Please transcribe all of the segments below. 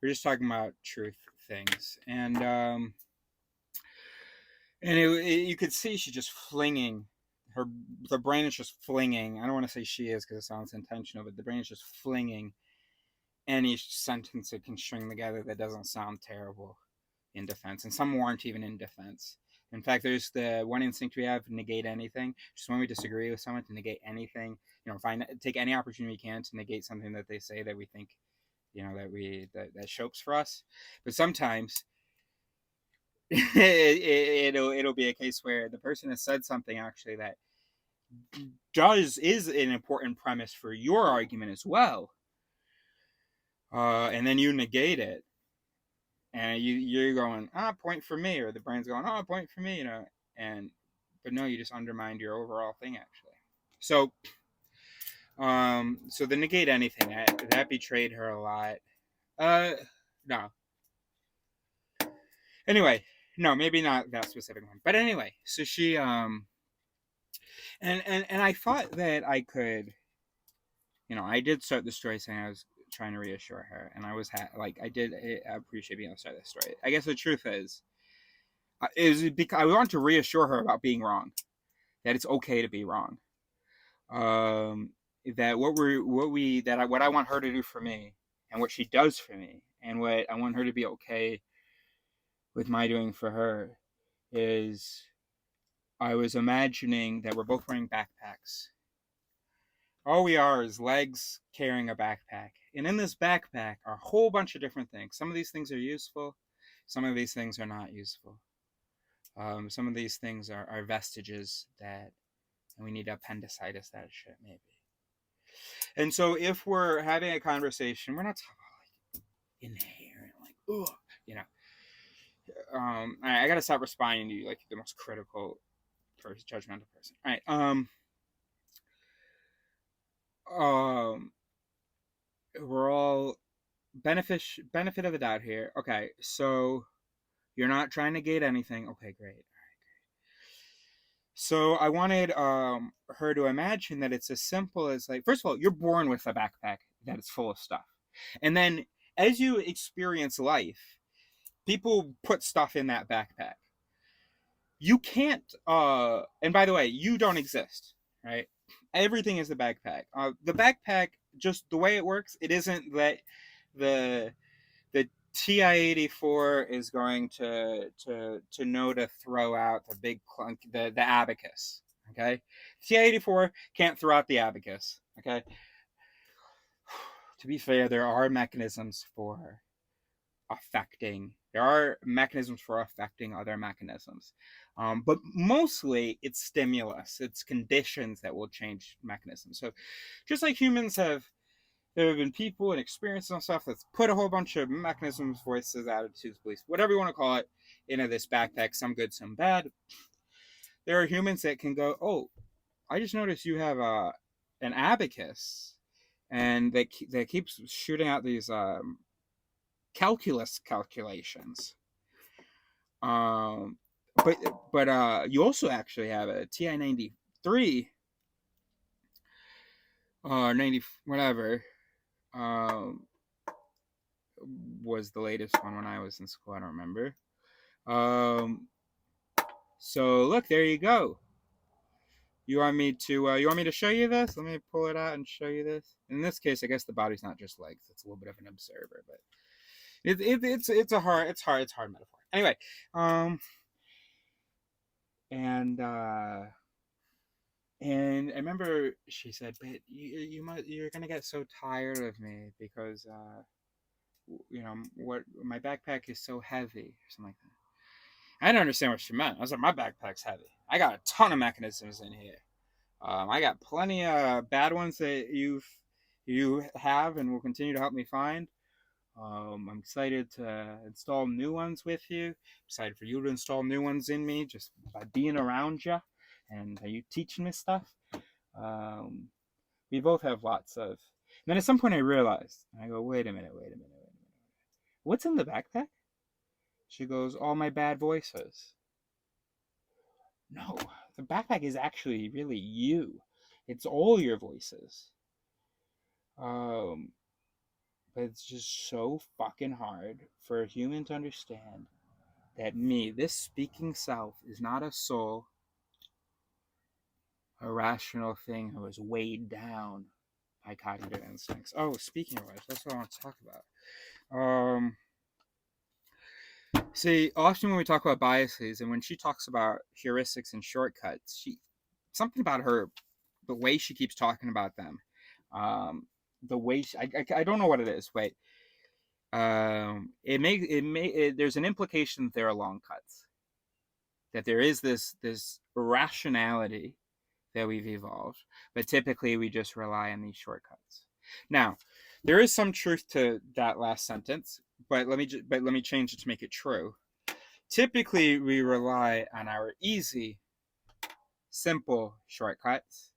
we're just talking about truth things, and you could see she's just flinging the brain is just flinging. I don't want to say she is because it sounds intentional, but the brain is just flinging any sentence it can string together that doesn't sound terrible in defense, and some aren't even in defense. In fact, there's the one instinct we have: negate anything. Just when we disagree with someone, to negate anything. Take any opportunity we can to negate something that they say that we think, that shapes for us. But sometimes it'll be a case where the person has said something actually that is an important premise for your argument as well, and then you negate it, and you're going, point for me, or the brain's going, point for me, but no, you just undermined your overall thing actually. So the negate anything, that betrayed her a lot. No. Anyway, no, maybe not that specific one, but anyway, so she and I thought that I could, I did start the story saying I was trying to reassure her, and I was I did appreciate being able to start the story. I guess the truth is because I want to reassure her about being wrong, that it's okay to be wrong. That what I want her to do for me, and what she does for me, and what I want her to be okay with my doing for her, is I was imagining that we're both wearing backpacks. All we are is legs carrying a backpack. And in this backpack are a whole bunch of different things. Some of these things are useful. Some of these things are not useful. Some of these things are vestiges that we need to appendicitis that shit, maybe. And so if we're having a conversation, we're not talking about inherent, I gotta stop responding to you like the most critical judgmental person. All right. We're all benefit of the doubt here. Okay, so you're not trying to negate anything. Okay, great. All right, great. So I wanted her to imagine that it's as simple as, like, first of all, you're born with a backpack that is full of stuff, and then as you experience life, people put stuff in that backpack. You can't. And by the way, you don't exist, right? Everything is the backpack. The backpack, just the way it works, it isn't that the TI-84 is going to know to throw out the big clunk, the abacus. Okay, TI-84 can't throw out the abacus. Okay. To be fair, there are mechanisms for affecting other mechanisms, but mostly it's stimulus, it's conditions that will change mechanisms. So just like humans there have been people and experiences and stuff that's put a whole bunch of mechanisms, voices, attitudes, beliefs, whatever you want to call it, into this backpack, some good, some bad. There are humans that can go, oh, I just noticed you have an abacus, and that keeps shooting out these calculations. But you also actually have a TI-93, 90 whatever, was the latest one when I was in school. I don't remember. So look, there you go. You want me to show you this? Let me pull it out and show you this. In this case, I guess the body's not just legs; it's a little bit of an observer, but it's a hard metaphor. Anyway, and I remember she said, "But you're gonna get so tired of me because what my backpack is so heavy," or something like that. I didn't understand what she meant. I was like, "My backpack's heavy. I got a ton of mechanisms in here. I got plenty of bad ones that you have and will continue to help me find. I'm excited to install new ones with you. I'm excited for you to install new ones in me just by being around you and you teaching me stuff. We both have lots of." And then at some point I realized, and I go, wait a minute. What's in the backpack? She goes, all my bad voices. No, the backpack is actually really you. It's all your voices. But it's just so fucking hard for a human to understand that me, this speaking self, is not a soul, a rational thing who is weighed down by cognitive instincts. Oh, speaking of which, that's what I want to talk about. See, often when we talk about biases, and when she talks about heuristics and shortcuts, something about her, the way she keeps talking about them, the way I don't know what it is. Wait, there's an implication that there are long cuts, that there is this rationality that we've evolved, but typically we just rely on these shortcuts. Now, there is some truth to that last sentence, but let me change it to make it true. Typically, we rely on our easy, simple shortcuts,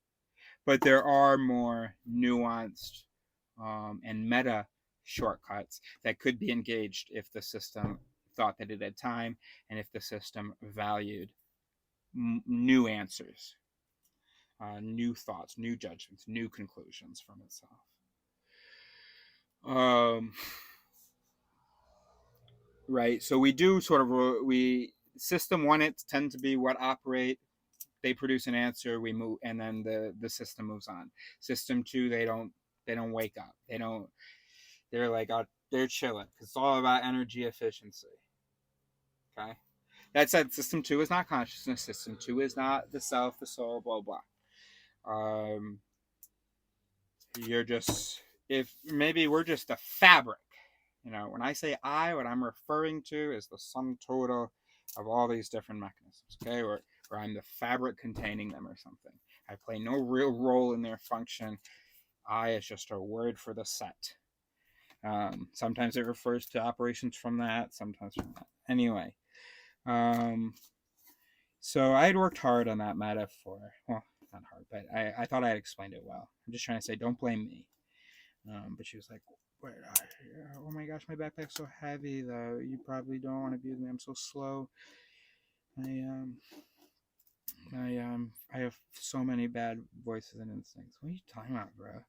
but there are more nuanced and meta shortcuts that could be engaged if the system thought that it had time and if the system valued new answers, new thoughts, new judgments, new conclusions from itself. Right. So we do sort of system one, it tend to be what operate. They produce an answer, we move, and then the system moves on. System two, they don't wake up. They're like they're chilling because it's all about energy efficiency. Okay. That said, system two is not consciousness. System two is not the self, the soul, blah blah. You're just, if maybe we're just a fabric. When I say I, what I'm referring to is the sum total of all these different mechanisms, okay? Or I'm the fabric containing them or something. I play no real role in their function. I is just a word for the set. Sometimes it refers to operations from that, sometimes from that. Anyway, so I had worked hard on that metaphor. Well, not hard, but I thought I had explained it well. I'm just trying to say, don't blame me. But she was like, oh my gosh, my backpack's so heavy though. You probably don't want to be with me. I'm so slow. I have so many bad voices and instincts. What are you talking about, bro?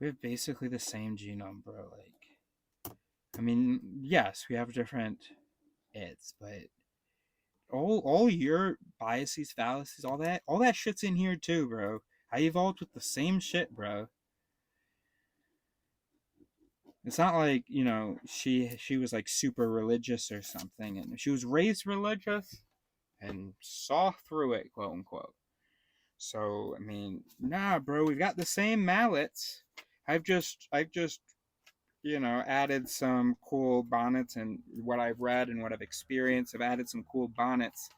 We have basically the same genome, bro. Like, I mean, yes, we have different its, but all your biases, fallacies, all that shit's in here too, bro. I evolved with the same shit, bro. It's not like, she was like super religious or something, and she was raised religious and saw through it, quote unquote. So, I mean, nah, bro, we've got the same mallets. I've just added some cool bonnets, and what I've read and what I've experienced, I've added some cool bonnets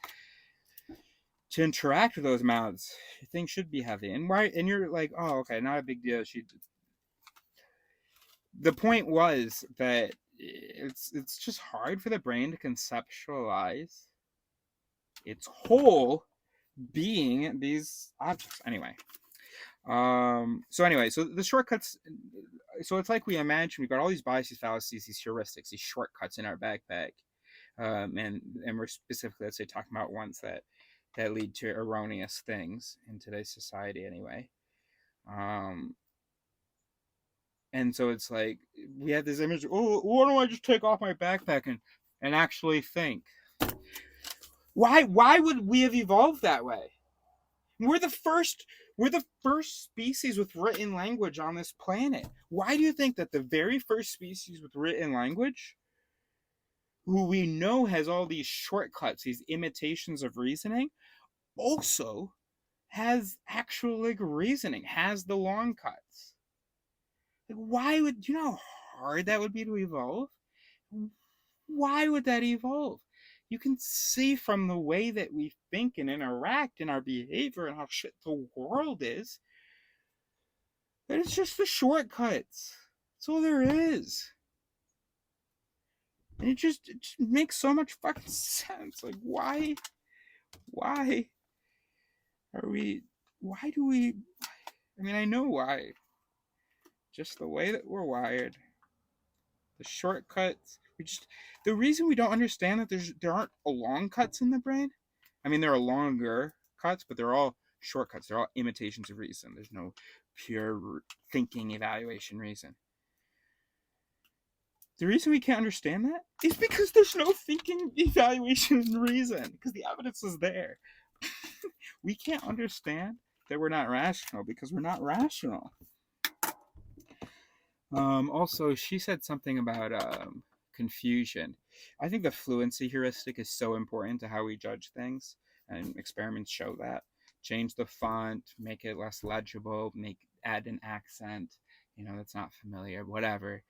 to interact with those mallets. Things should be heavy. And you're like, oh, okay, not a big deal. The point was that it's just hard for the brain to conceptualize its whole being these objects. Anyway, so the shortcuts. So it's like we imagine we've got all these biases, fallacies, these heuristics, these shortcuts in our backpack, and we're specifically, let's say, talking about ones that lead to erroneous things in today's society. Anyway, and so it's like we have this image. Oh, why don't I just take off my backpack and actually think? Why would we have evolved that way? We're the first species with written language on this planet. Why do you think that the very first species with written language, who we know has all these shortcuts, these imitations of reasoning, also has actual reasoning, has the long cuts? Why would you know how hard that would be to evolve? Why would that evolve? You can see from the way that we think and interact in our behavior and how shit the world is that it's just the shortcuts. That's all there is. And it just makes so much fucking sense. Like, why do we, I mean, I know why. Just the way that we're wired. The shortcuts. The reason we don't understand that there aren't long cuts in the brain. I mean, there are longer cuts, but they're all shortcuts. They're all imitations of reason. There's no pure thinking, evaluation, reason. The reason we can't understand that is because there's no thinking, evaluation, and reason. Because the evidence is there. We can't understand that we're not rational because we're not rational. Also, she said something about confusion. I think the fluency heuristic is so important to how we judge things, and experiments show that. Change the font, make it less legible, add an accent, that's not familiar, whatever,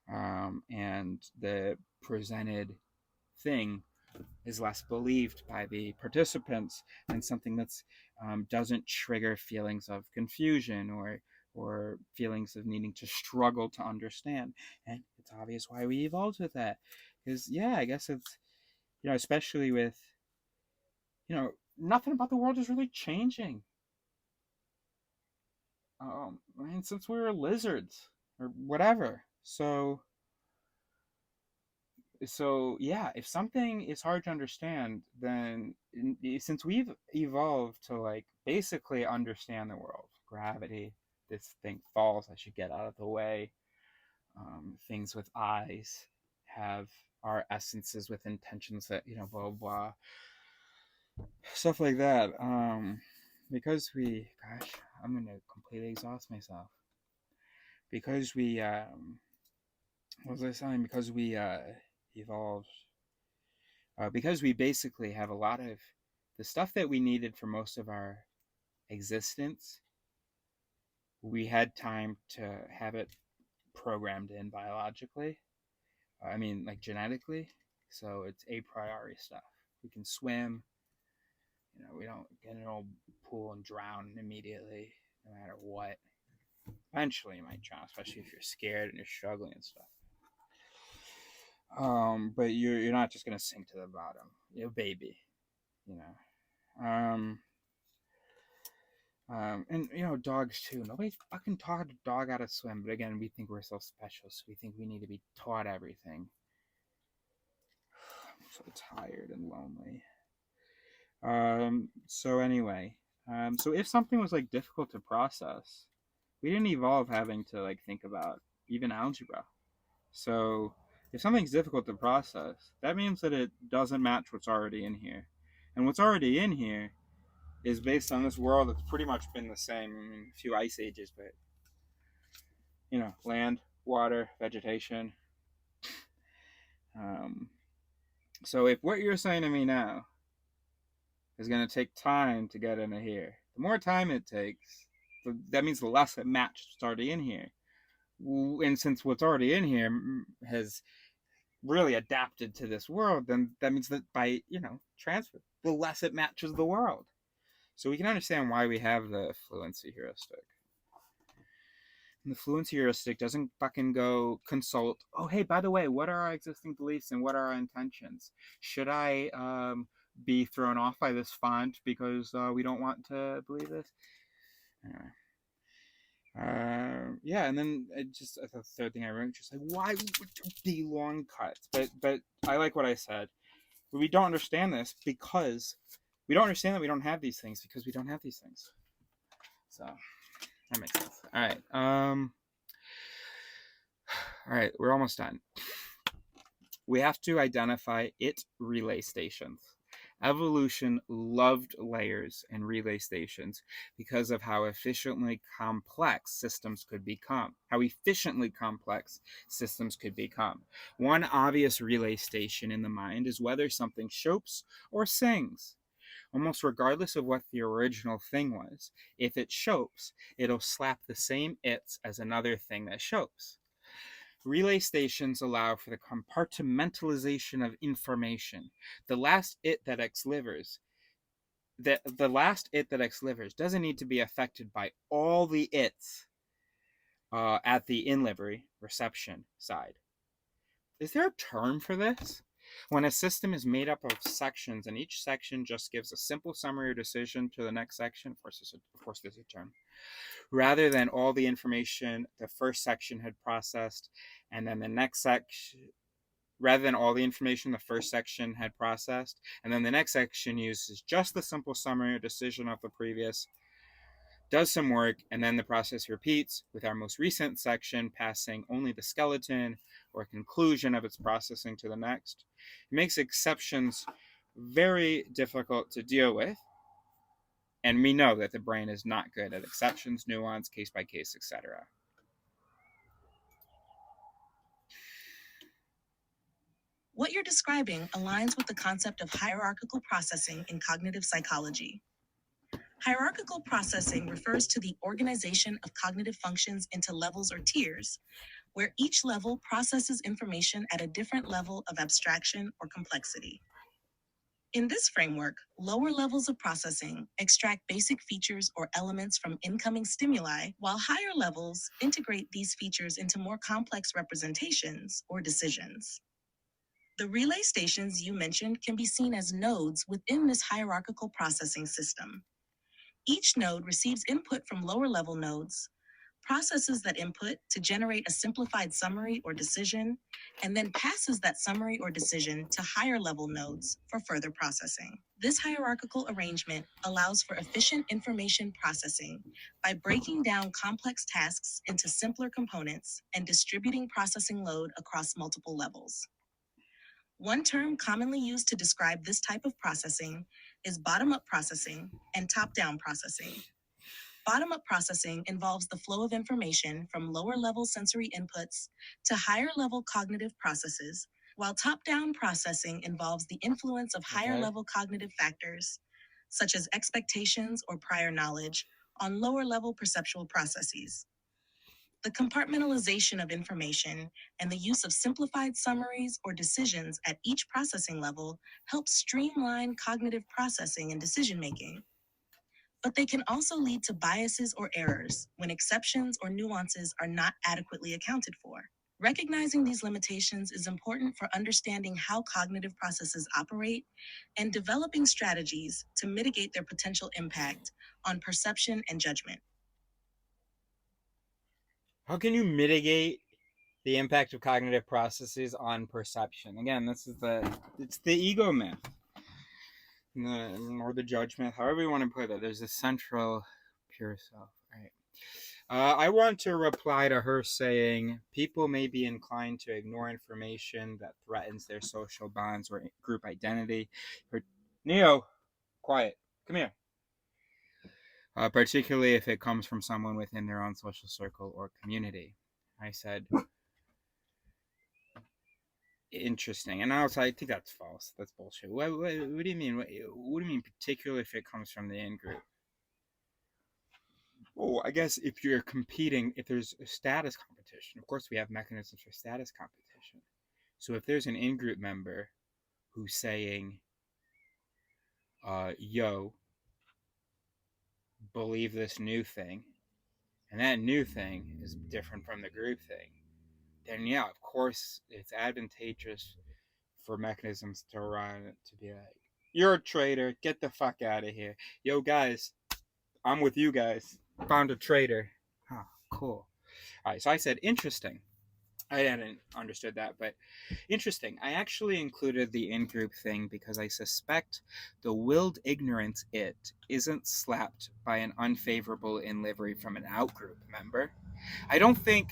and the presented thing is less believed by the participants, and something that's doesn't trigger feelings of confusion or feelings of needing to struggle to understand. And it's obvious why we evolved with that, because I guess it's especially with nothing about the world is really changing. Since we were lizards or whatever. So yeah, if something is hard to understand, then since we've evolved to like basically understand the world, gravity, this thing falls, I should get out of the way. Things with eyes have our essences with intentions that blah blah, stuff like that. Because gosh, I'm gonna completely exhaust myself. Because we what was I saying? Because we evolved. Because we basically have a lot of the stuff that we needed for most of our existence. We had time to have it programmed in biologically. Like genetically. So it's a priori stuff. We can swim. We don't get in an old pool and drown immediately, no matter what. Eventually, you might drown, especially if you're scared and you're struggling and stuff. But you're not just gonna sink to the bottom. You're a baby, And dogs too. Nobody fucking taught a dog how to swim. But again, we think we're so special, so we think we need to be taught everything. I'm so tired and lonely. So anyway, so if something was like difficult to process, we didn't evolve having to like think about even algebra. So if something's difficult to process, that means that it doesn't match what's already in here. And what's already in here is based on this world that's pretty much been the same. A few ice ages, but land, water, vegetation. So if what you're saying to me now is going to take time to get into here, the more time it takes, that means the less it matches what's already in here. And since what's already in here has really adapted to this world, then that means that by transfer, the less it matches the world. So we can understand why we have the fluency heuristic. And the fluency heuristic doesn't fucking go consult, oh hey, by the way, what are our existing beliefs and what are our intentions? Should I be thrown off by this font because we don't want to believe this? Anyway. And then just the third thing I wrote, just like, why would the long cuts? But I like what I said. We don't understand this because we don't understand that we don't have these things because we don't have these things. So that makes sense. All right, we're almost done. We have to identify it relay stations. Evolution loved layers and relay stations because of how efficiently complex systems could become. One obvious relay station in the mind is whether something shapes or sings. Almost regardless of what the original thing was, if it shapes, it'll slap the same its as another thing that shapes. Relay stations allow for the compartmentalization of information. The last it that delivers doesn't need to be affected by all the its at the in-livery reception side. Is there a term for this? When a system is made up of sections and each section just gives a simple summary or decision to the next section, of course there's a term, rather than all the information the first section had processed, and then the next section, rather than all the information the first section had processed, and then the next section uses just the simple summary or decision of the previous, does some work, and then the process repeats with our most recent section passing only the skeleton or conclusion of its processing to the next. It makes exceptions very difficult to deal with. And we know that the brain is not good at exceptions, nuance, case by case, etc. What you're describing aligns with the concept of hierarchical processing in cognitive psychology. Hierarchical processing refers to the organization of cognitive functions into levels or tiers, where each level processes information at a different level of abstraction or complexity. In this framework, lower levels of processing extract basic features or elements from incoming stimuli, while higher levels integrate these features into more complex representations or decisions. The relay stations you mentioned can be seen as nodes within this hierarchical processing system. Each node receives input from lower level nodes, processes that input to generate a simplified summary or decision, and then passes that summary or decision to higher level nodes for further processing. This hierarchical arrangement allows for efficient information processing by breaking down complex tasks into simpler components and distributing processing load across multiple levels. One term commonly used to describe this type of processing is bottom-up processing and top-down processing. Bottom-up processing involves the flow of information from lower-level sensory inputs to higher-level cognitive processes, while top-down processing involves the influence of higher-level cognitive factors, such as expectations or prior knowledge, on lower-level perceptual processes. The compartmentalization of information and the use of simplified summaries or decisions at each processing level helps streamline cognitive processing and decision-making. But they can also lead to biases or errors when exceptions or nuances are not adequately accounted for. Recognizing these limitations is important for understanding how cognitive processes operate and developing strategies to mitigate their potential impact on perception and judgment. How can you mitigate the impact of cognitive processes on perception? Again, it's the ego myth, or the judge myth, however you want to put it. There's a central pure self. Right. I want to reply to her saying people may be inclined to ignore information that threatens their social bonds or group identity. Neo, quiet. Come here. Particularly if it comes from someone within their own social circle or community. I said, interesting. And I think that's false. That's bullshit. What do you mean? What do you mean, particularly if it comes from the in group? Well, I guess if you're competing, if there's a status competition, of course we have mechanisms for status competition. So if there's an in-group member who's saying, yo, believe this new thing, and that new thing is different from the group thing, then yeah, of course it's advantageous for mechanisms to run to be like, you're a traitor, get the fuck out of here. Yo, guys, I'm with you guys. Found a traitor. Huh, cool. All right, so I said, interesting. I hadn't understood that, but interesting. I actually included the in-group thing because I suspect the willed ignorance it isn't slapped by an unfavorable in livery from an out-group member. I don't think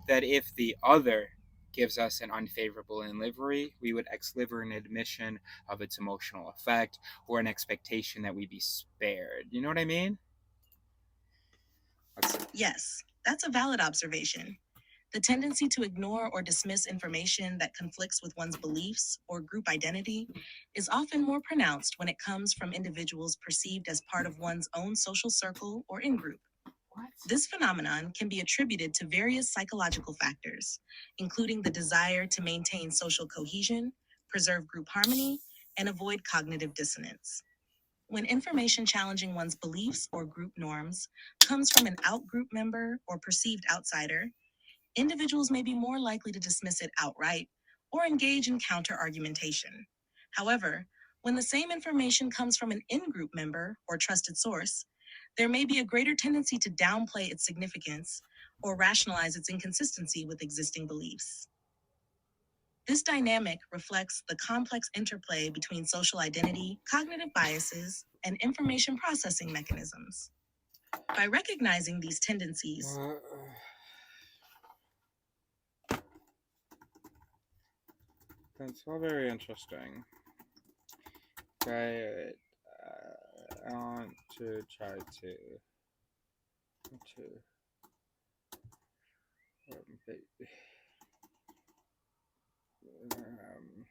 that if the other gives us an unfavorable in livery, we would ex-liver an admission of its emotional effect or an expectation that we be spared. You know what I mean? Yes, that's a valid observation. The tendency to ignore or dismiss information that conflicts with one's beliefs or group identity is often more pronounced when it comes from individuals perceived as part of one's own social circle or in-group. This phenomenon can be attributed to various psychological factors, including the desire to maintain social cohesion, preserve group harmony, and avoid cognitive dissonance. When information challenging one's beliefs or group norms comes from an out-group member or perceived outsider, individuals may be more likely to dismiss it outright or engage in counter-argumentation. However, when the same information comes from an in-group member or trusted source, there may be a greater tendency to downplay its significance or rationalize its inconsistency with existing beliefs. This dynamic reflects the complex interplay between social identity, cognitive biases, and information processing mechanisms. By recognizing these tendencies, That's all very interesting. But I want to try to um,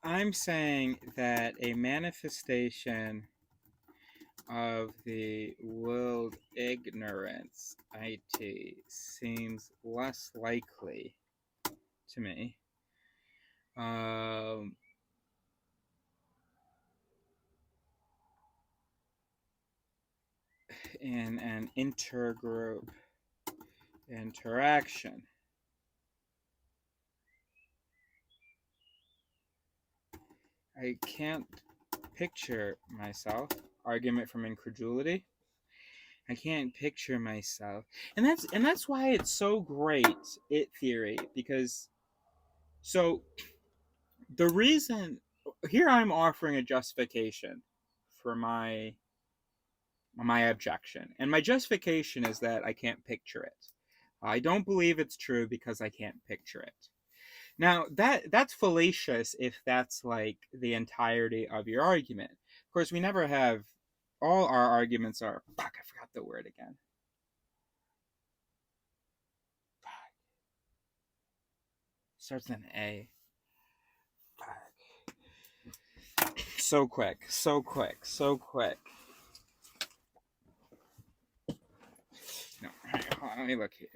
I'm saying that a manifestation of the world ignorance IT seems less likely to me. In an intergroup interaction. I can't picture myself. Argument from incredulity. I can't picture myself, and that's why it's so great, it theory, because so the reason here I'm offering a justification for my objection, and my justification is that I can't picture it. I don't believe it's true because I can't picture it. Now that's fallacious if that's like the entirety of your argument. Of course, we never have all our arguments are fuck. I forgot the word again. Starts with an A. So quick, so quick, so quick. No, hold on, let me look here.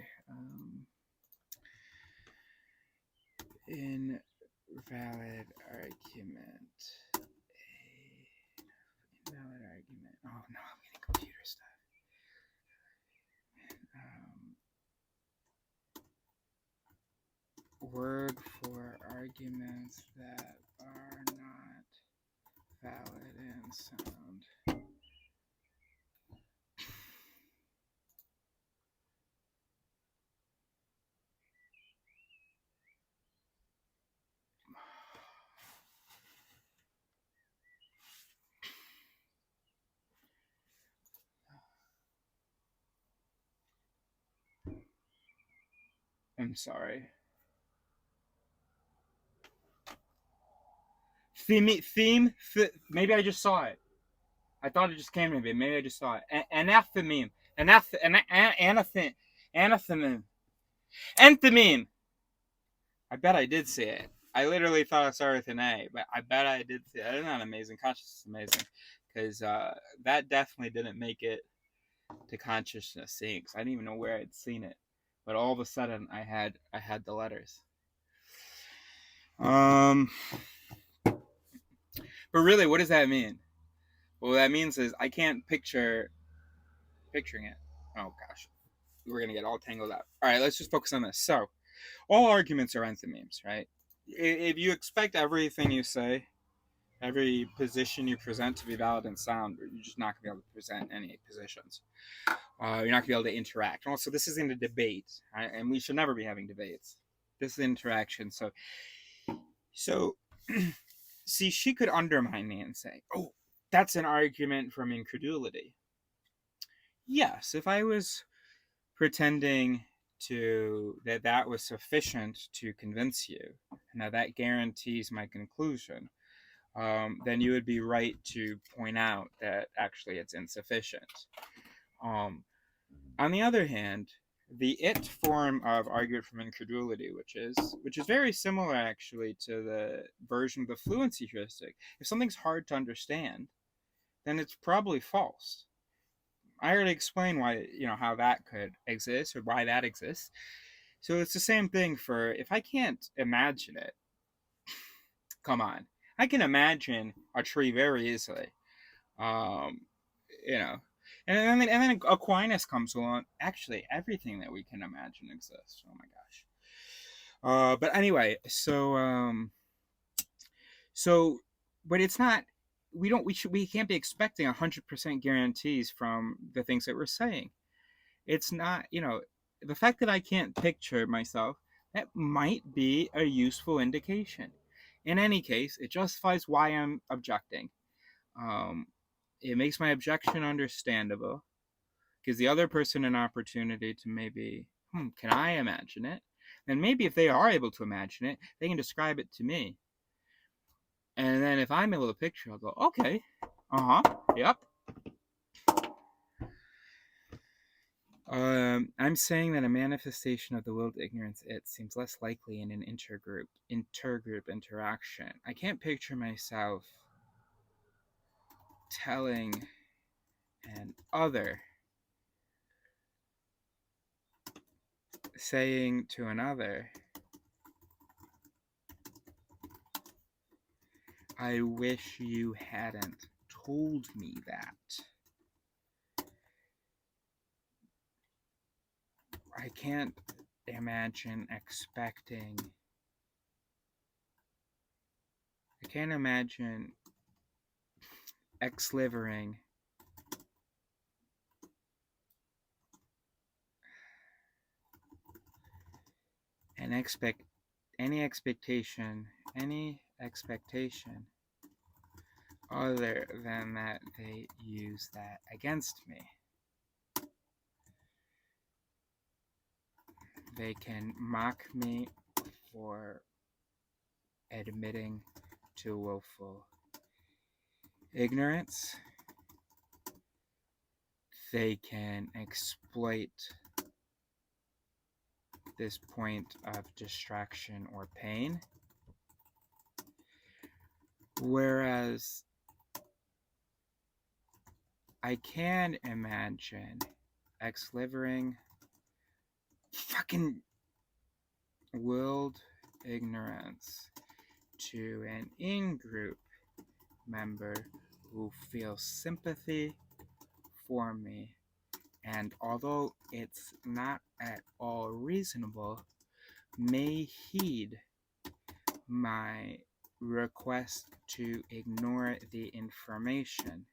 Invalid argument. Invalid argument. Oh no, I'm getting computer stuff. Word for arguments that are not valid in sound. I'm sorry. Theme. Maybe I just saw it. I thought it just came to me. Maybe I just saw it. Anathememe. Anathememe. Anthememe. I bet I did see it. I literally thought it started with an A, but I bet I did see it. Isn't that amazing? Consciousness is amazing. Because that definitely didn't make it to consciousness seeing. Because I didn't even know where I'd seen it. But all of a sudden, I had the letters. But really, what does that mean? Well, what that means is I can't picturing it. Oh gosh, we're gonna get all tangled up. All right, let's just focus on this. So, all arguments are enthymemes, right? If you expect everything you say, every position you present to be valid and sound, you're just not gonna be able to present any positions. You're not gonna be able to interact. Also, this isn't a debate, right? And we should never be having debates. This is interaction. So, see, she could undermine me and say, "Oh, that's an argument from incredulity." Yes, if I was pretending that was sufficient to convince you, and that guarantees my conclusion, then you would be right to point out that actually it's insufficient. On the other hand, the it form of argument from incredulity, which is very similar actually to the version of the fluency heuristic. If something's hard to understand, then it's probably false. I already explained why, how that could exist or why that exists. So it's the same thing for if I can't imagine it. Come on, I can imagine a tree very easily. Um, you know, and then Aquinas comes along. Actually, everything that we can imagine exists. Oh my gosh. But anyway, but it's not. We can't be expecting 100% guarantees from the things that we're saying. It's not. the fact that I can't picture myself, that might be a useful indication. In any case, it justifies why I'm objecting. Um, it makes my objection understandable, gives the other person an opportunity to maybe, can I imagine it? And maybe if they are able to imagine it, they can describe it to me. And then if I'm able to picture, I'll go, okay, yep. I'm saying that a manifestation of the willed ignorance it seems less likely in an intergroup interaction. I can't picture myself telling an other, saying to another, I wish you hadn't told me that. I can't imagine expecting. I can't imagine ex-livering an any expectation other than that they use that against me. They can mock me for admitting to willful ignorance. They can exploit this point of distraction or pain. Whereas I can imagine ex-livering fucking willed ignorance to an in-group member who feels sympathy for me, and although it's not at all reasonable, may heed my request to ignore the information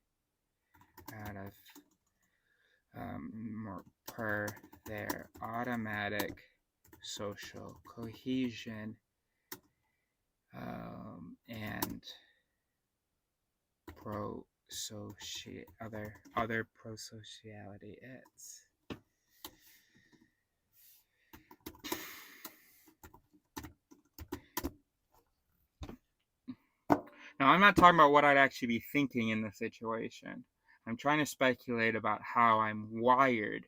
out of per their automatic social cohesion and other prosociality it's. Now, I'm not talking about what I'd actually be thinking in the situation. I'm trying to speculate about how I'm wired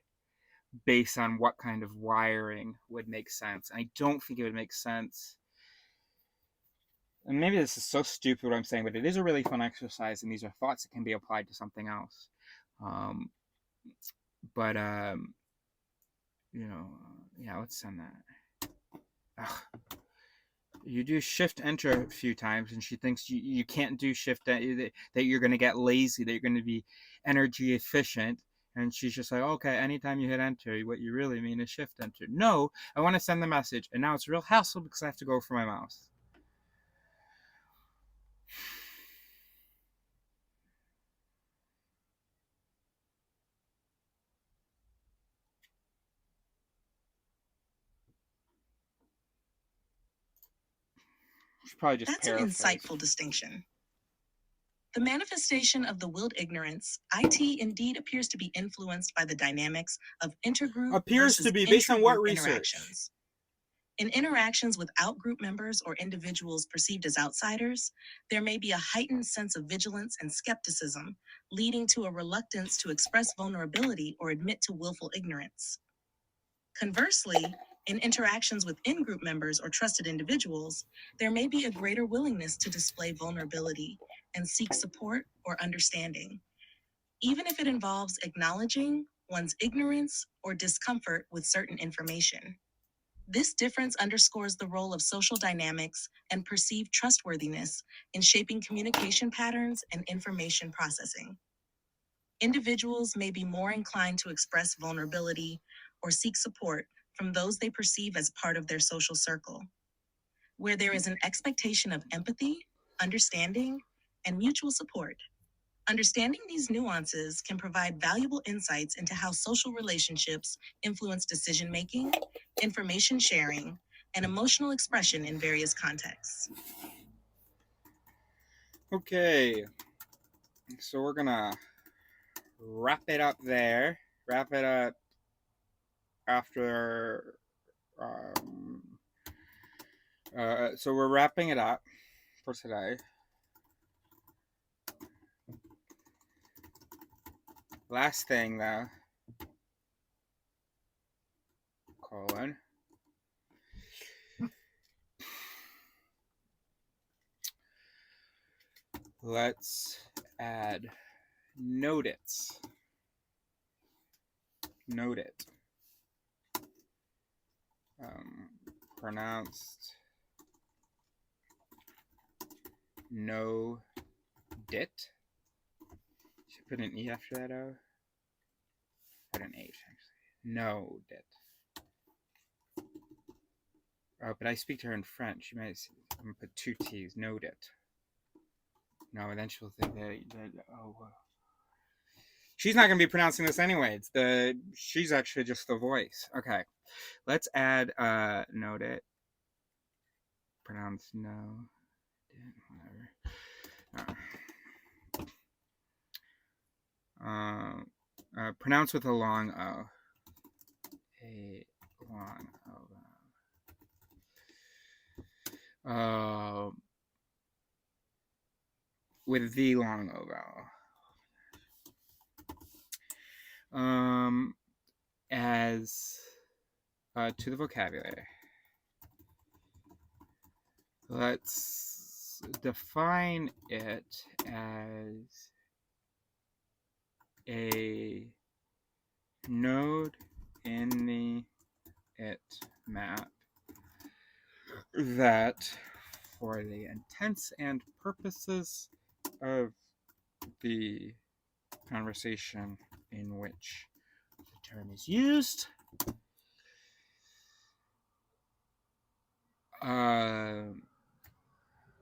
based on what kind of wiring would make sense. I don't think it would make sense. And maybe this is so stupid what I'm saying, but it is a really fun exercise, and these are thoughts that can be applied to something else. But let's send that. Ugh. You do shift enter a few times, and she thinks you can't do shift, that you're going to get lazy, that you're going to be energy efficient. And she's just like, okay, anytime you hit enter, what you really mean is shift enter. No, I want to send the message, and now it's a real hassle because I have to go for my mouse. Probably just That's an insightful distinction. The manifestation of the willed ignorance, IT indeed appears to be influenced by the dynamics of intergroup versus based on what research? Interactions. In interactions with outgroup members or individuals perceived as outsiders, there may be a heightened sense of vigilance and skepticism, leading to a reluctance to express vulnerability or admit to willful ignorance. Conversely, in interactions with in-group members or trusted individuals, there may be a greater willingness to display vulnerability and seek support or understanding, even if it involves acknowledging one's ignorance or discomfort with certain information. This difference underscores the role of social dynamics and perceived trustworthiness in shaping communication patterns and information processing. Individuals may be more inclined to express vulnerability or seek support from those they perceive as part of their social circle, where there is an expectation of empathy, understanding, and mutual support. Understanding these nuances can provide valuable insights into how social relationships influence decision making, information sharing, and emotional expression in various contexts. Okay, so we're gonna wrap it up there. Wrap it up after. So we're wrapping it up for today. Last thing though, colon. Let's add note it. Note it. Pronounced no dit. Should put an E after that O. Put an H actually. No dit. Oh, but I speak to her in French. I'm gonna put two T's. Note it. No, then she'll think that oh. She's not gonna be pronouncing this anyway. She's actually just the voice. Okay, let's add note it. Pronounce no. Whatever. Pronounce with a long O. A long O. With the long O vowel. As to the vocabulary. Let's define it as a node in the it map that, for the intents and purposes of the conversation in which the term is used,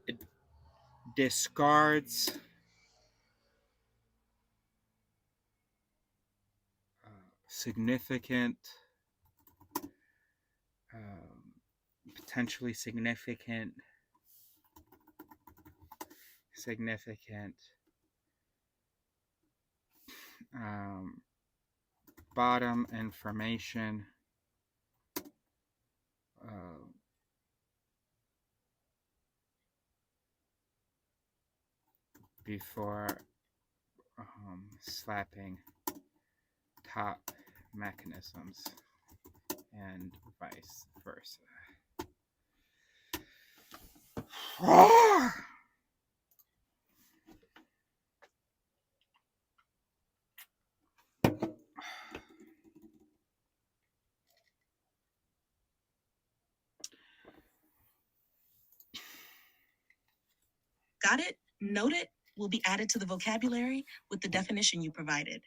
it discards significant, potentially significant bottom information before slapping top mechanisms and vice versa. Got it? Note it will be added to the vocabulary with the definition you provided.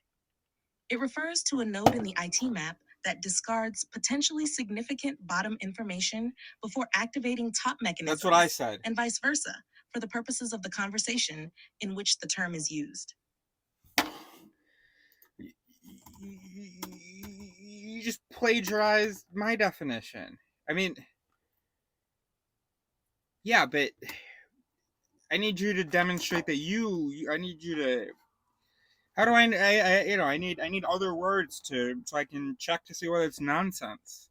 It refers to a node in the IT map that discards potentially significant bottom information before activating top mechanisms. That's what I said. And vice versa, for the purposes of the conversation in which the term is used. You just plagiarized my definition. I mean, yeah, but I need you to demonstrate that I need you to. How do I need other words so I can check to see whether it's nonsense.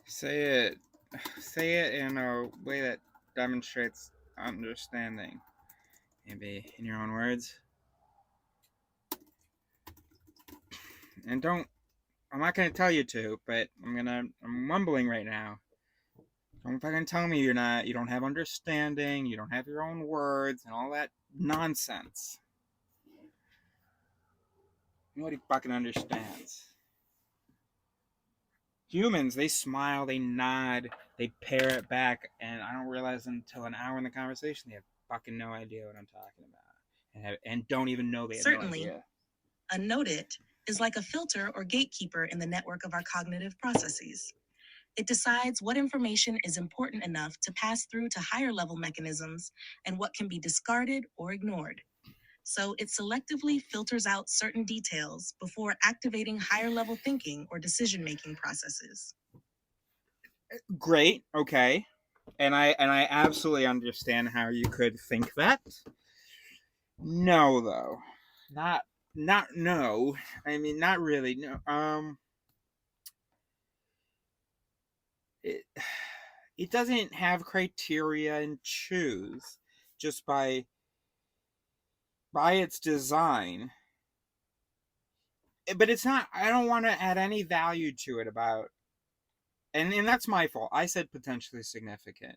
Say it in a way that demonstrates understanding. Maybe in your own words. And I'm not gonna tell you to, but I'm mumbling right now. Don't fucking tell me you don't have understanding, you don't have your own words, and all that nonsense. Nobody fucking understands. Humans, they smile, they nod, they parrot back, and I don't realize until an hour in the conversation they have fucking no idea what I'm talking about, and don't even know they have Certainly, no idea. A note it is like a filter or gatekeeper in the network of our cognitive processes. It decides what information is important enough to pass through to higher level mechanisms and what can be discarded or ignored. So it selectively filters out certain details before activating higher level thinking or decision making processes. Great, okay. And I absolutely understand how you could think that. No, though. Not no. I mean, not really. No. It it doesn't have criteria and choose just by its design. But it's not. I don't want to add any value to it about. And that's my fault. I said potentially significant.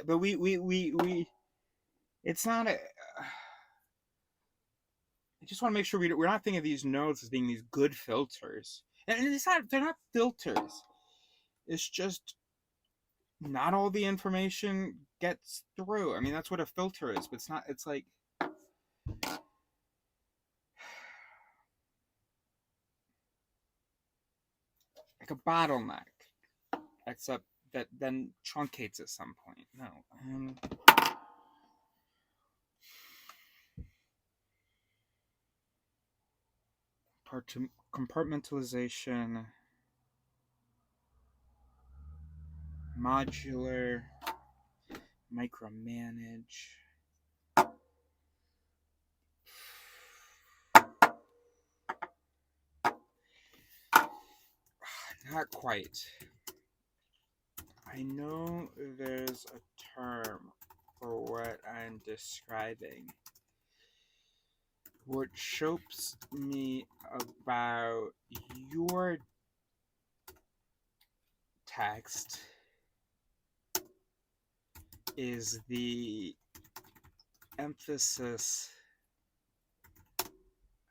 But we it's not a. I just want to make sure we're not thinking of these nodes as being these good filters. And it's not. They're not filters. It's just not all the information gets through. I mean, that's what a filter is. But it's not. It's like a bottleneck, except that then truncates at some point. No. Compartmentalization, modular, micromanage. Not quite. I know there's a term for what I'm describing. What chokes me about your text is the emphasis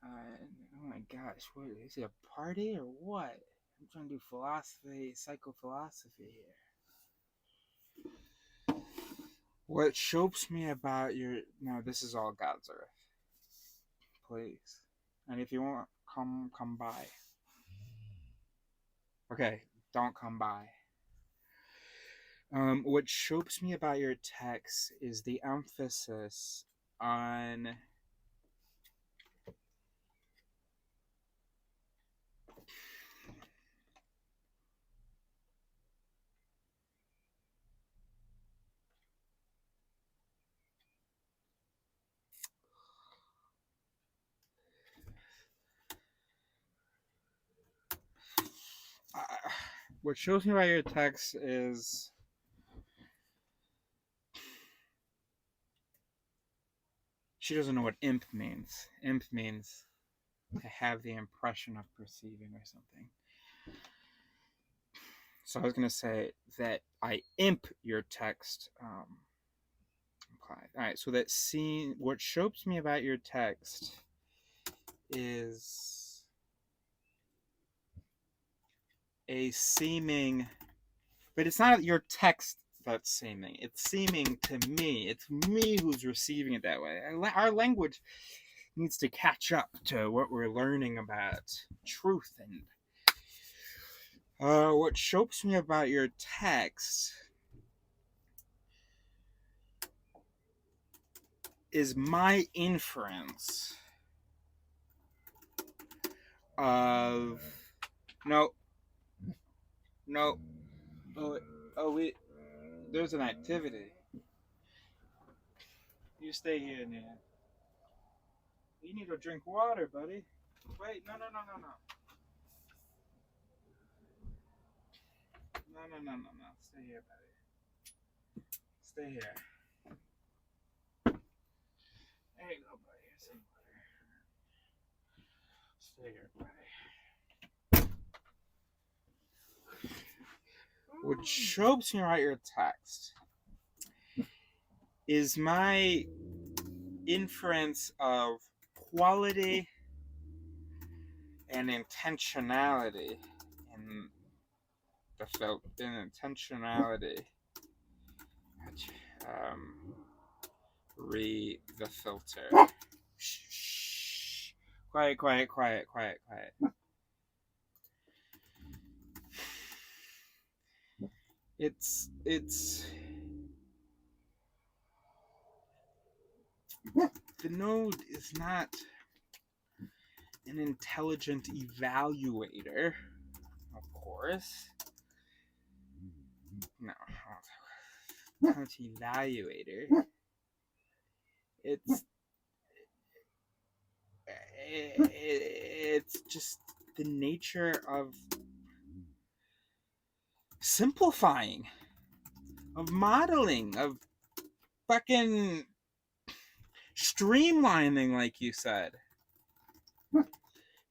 on, oh my gosh, what is it, a party or what? I'm trying to do philosophy, psychophilosophy here. What chokes me about your, no, this is all God's earth. Please. And if you want, come by. Okay, don't come by. What chokes me about your text is the emphasis on what shows me about your text is she doesn't know what imp means. Imp means to have the impression of perceiving or something. So I was going to say that I imp your text. Alright, so that scene, what shows me about your text is a seeming, but it's not your text that's seeming. It's seeming to me. It's me who's receiving it that way. Our language needs to catch up to what we're learning about truth. And what shows me about your text is my inference of no. Wait. There's an activity. You stay here, Nan. You need to drink water, buddy. Wait, no. No. Stay here, buddy. Stay here. There you go, buddy. Here's some water. Stay here, buddy. What chokes me about your text is my inference of quality and intentionality in the intentionality. The filter. Shh. Quiet. it's the node is not an intelligent evaluator, of course. No, not evaluator. It's just the nature of simplifying, of modeling, of fucking streamlining, like you said.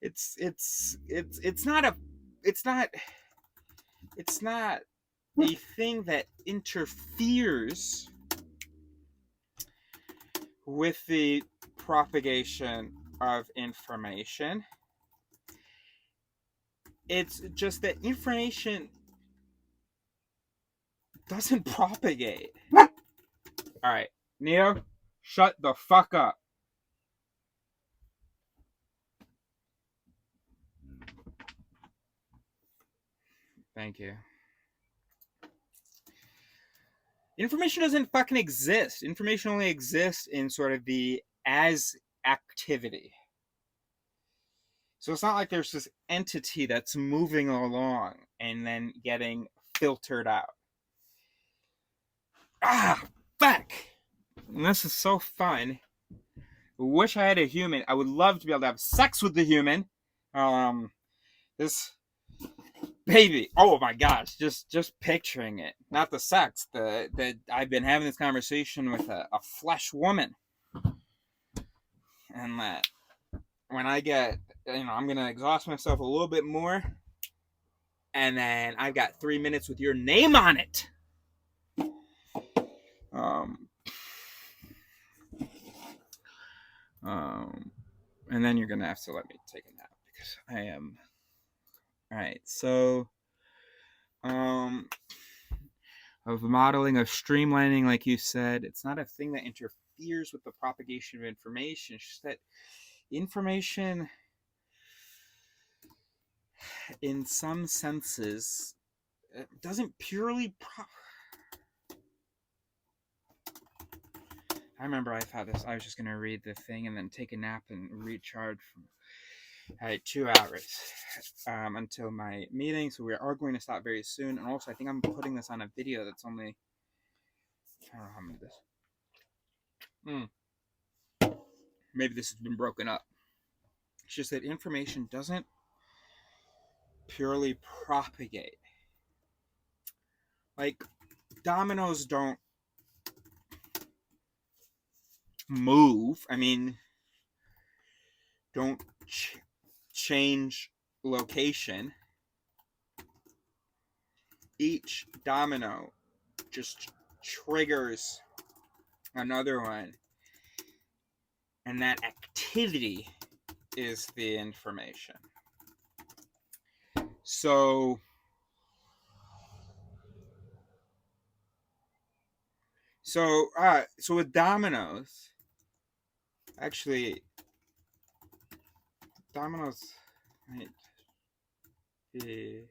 It's not a thing that interferes with the propagation of information. It's just that information doesn't propagate. All right, Neo, shut the fuck up. Thank you. Information doesn't fucking exist. Information only exists in sort of the as activity. So it's not like there's this entity that's moving along and then getting filtered out. Ah, fuck! And this is so fun. Wish I had a human. I would love to be able to have sex with the human. This baby. Oh my gosh, just picturing it. Not the sex. The I've been having this conversation with a flesh woman, and that when I get, I'm gonna exhaust myself a little bit more, and then I've got 3 minutes with your name on it. And then you're gonna have to let me take a nap because I am. All right, so of modeling, of streamlining, like you said, it's not a thing that interferes with the propagation of information. It's just that information, in some senses, doesn't purely. I remember I thought this. I was just gonna read the thing and then take a nap and recharge from. I had 2 hours until my meeting, so we are going to stop very soon. And also, I think I'm putting this on a video that's only. I don't know how many this. Maybe this has been broken up. It's just that information doesn't purely propagate. Like, dominoes don't move. I mean, don't change location. Each domino just triggers another one. And that activity is the information. So with dominoes, actually, dominoes might be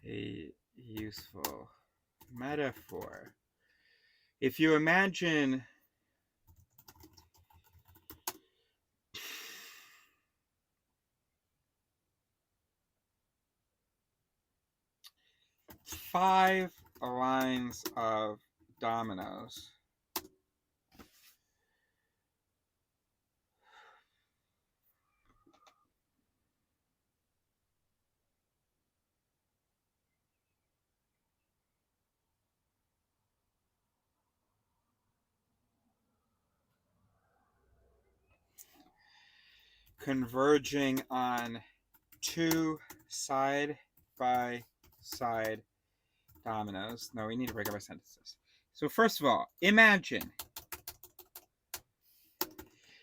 a useful metaphor. If you imagine five lines of dominoes, converging on 2 side-by-side dominoes. No, we need to break up our sentences. So first of all, imagine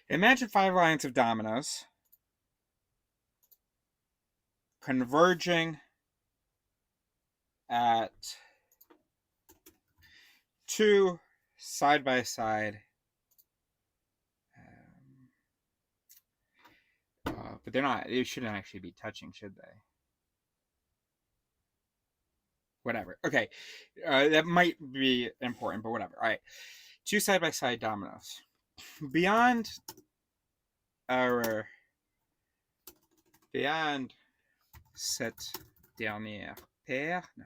5 lines of dominoes converging at 2 side-by-side. But they're not. They shouldn't actually be touching, should they? whatever. Okay, that might be important, but whatever. All right, 2 side-by-side dominoes. Beyond cette dernière paire, no,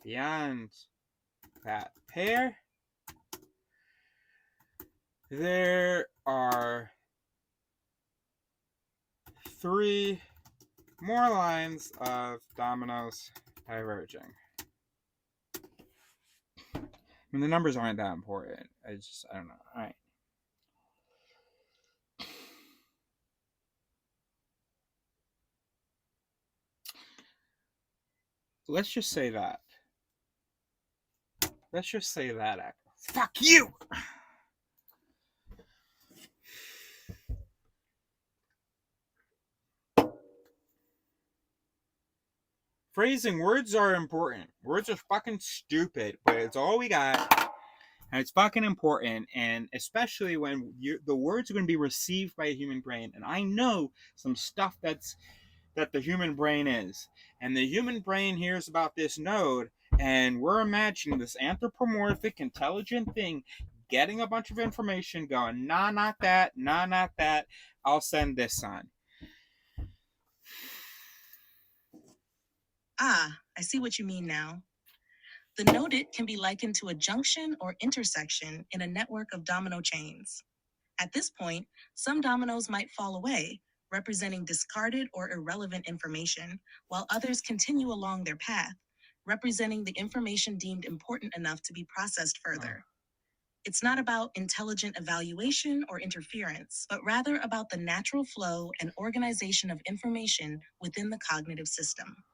beyond that pair, there are 3 more lines of dominoes diverging. I mean, the numbers aren't that important. I don't know. All right. Let's just say that. Fuck you! Phrasing, words are important. Words are fucking stupid, but it's all we got. And it's fucking important, and especially when the words are going to be received by a human brain. And I know some stuff that the human brain is. And the human brain hears about this node, and we're imagining this anthropomorphic, intelligent thing getting a bunch of information, going, nah, not that, nah, not that. I'll send this on. Ah, I see what you mean now. The noded can be likened to a junction or intersection in a network of domino chains. At this point, some dominoes might fall away, representing discarded or irrelevant information, while others continue along their path, representing the information deemed important enough to be processed further. It's not about intelligent evaluation or interference, but rather about the natural flow and organization of information within the cognitive system.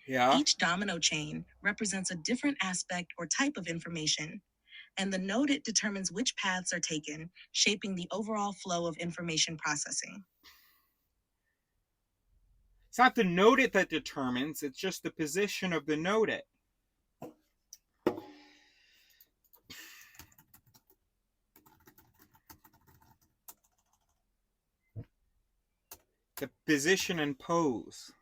Yeah. Each domino chain represents a different aspect or type of information, and the noded determines which paths are taken, shaping the overall flow of information processing. It's not the noded that determines, it's just the position of the noded. The position and pose.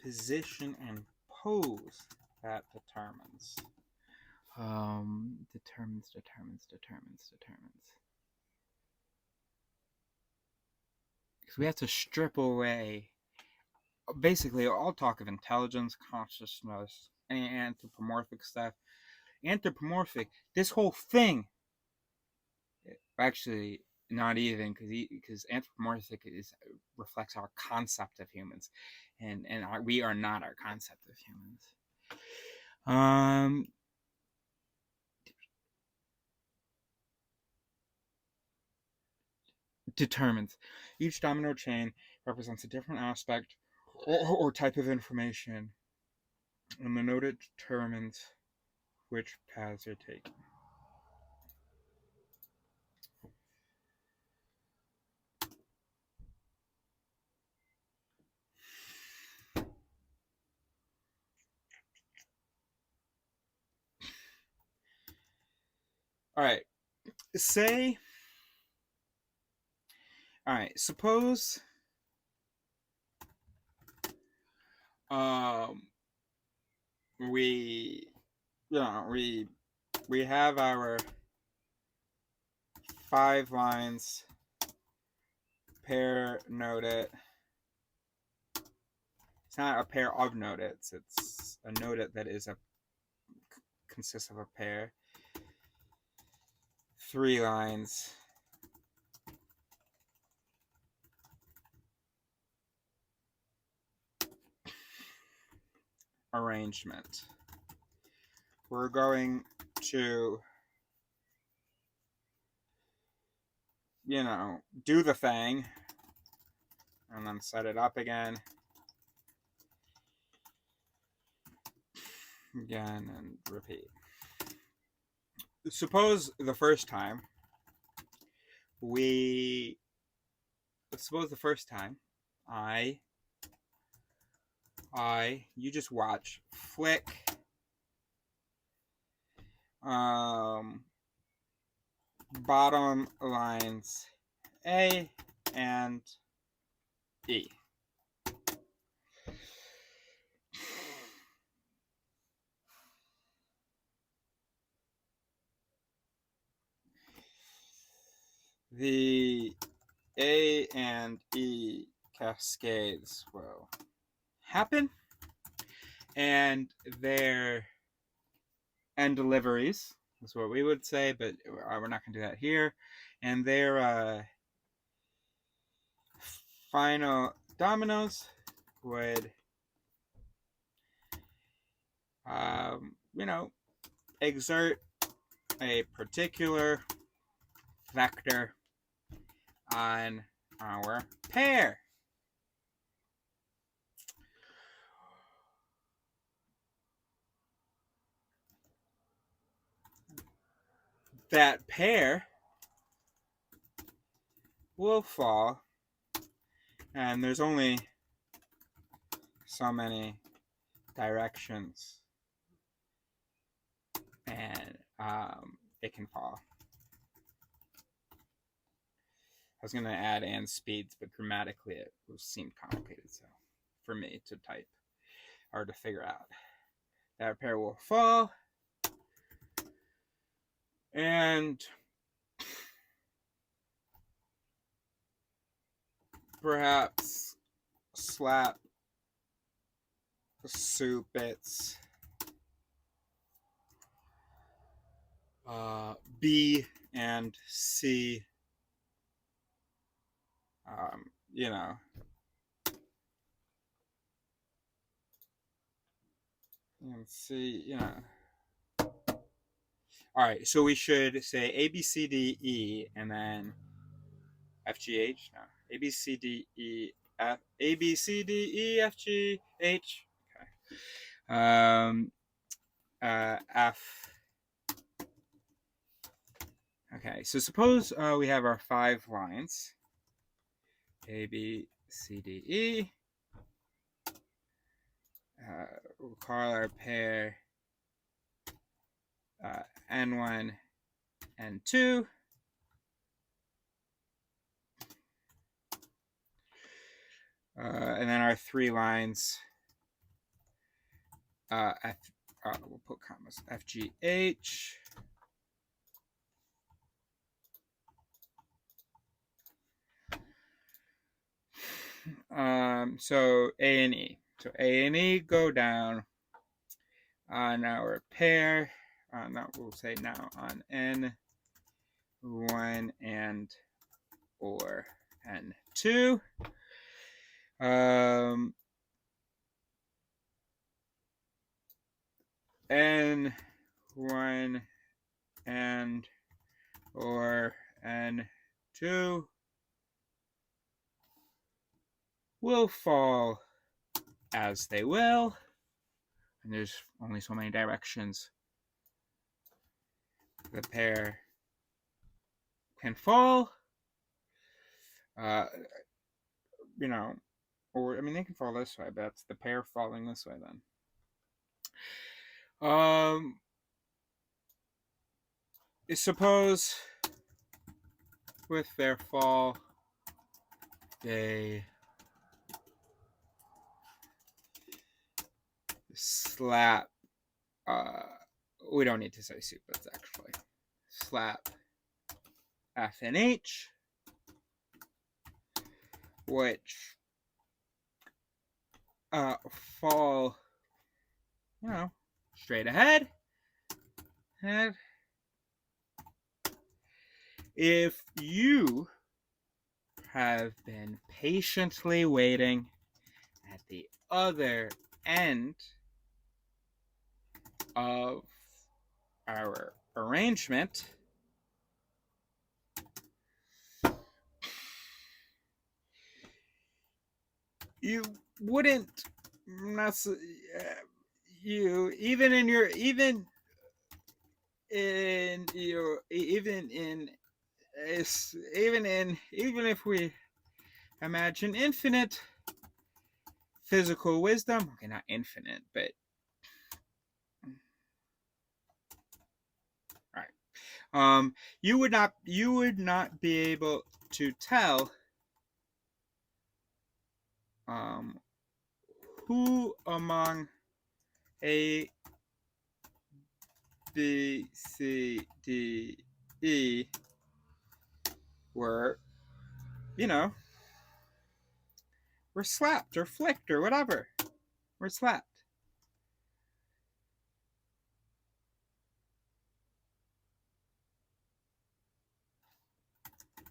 Position and pose that determines. Determines. Because we have to strip away basically all talk of intelligence, consciousness, any anthropomorphic stuff. Anthropomorphic, this whole thing, actually not even, because anthropomorphic reflects our concept of humans, and we are not our concept of humans. Determines. Each domino chain represents a different aspect or type of information, and the node determines which paths are taken. All right. Suppose we have our 5 lines pair noded. It's not a pair of nodeds, it's a noded that consists of a pair. 3 lines arrangement. We're going to, do the thing and then set it up again and repeat. Suppose the first time you just watch, flick, bottom lines A and E. The A and E cascades will happen, and their end deliveries is what we would say, but we're not going to do that here. And their final dominoes would, exert a particular vector on our pair. That pair will fall, and there's only so many directions, and it can fall. I was going to add and speeds, but grammatically it seemed complicated, so for me to type or to figure out. That pair will fall, and perhaps slap soup its B and C, and C, All right, so we should say A, B, C, D, E, and then F, G, H? No. A, B, C, D, E, F, A, B, C, D, E, F, G, H. Okay. F. Okay, so suppose we have our 5 lines. A, B, C, D, E. We'll call our pair N1, N2. And then our 3 lines, we'll put commas, F, G, H. So A and E. So A and E go down on our pair. We'll say now on N1 and or N2. N1 and or N2 will fall as they will, and there's only so many directions the pair can fall. Or they can fall this way, but that's the pair falling this way then. Suppose with their fall they slap, we don't need to say soup, actually slap F and H, which fall, straight ahead. And if you have been patiently waiting at the other end of our arrangement, you wouldn't even if we imagine infinite physical wisdom, okay, not infinite, but You would not be able to tell who among A, B, C, D, E were, were slapped or flicked or whatever. Were slapped.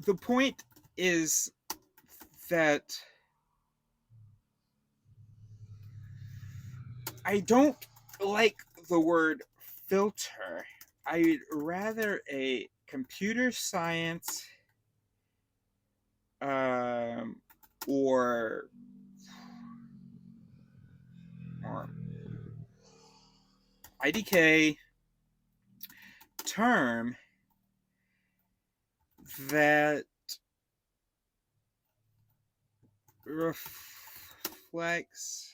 The point is that I don't like the word filter. I'd rather a computer science or IDK term that reflects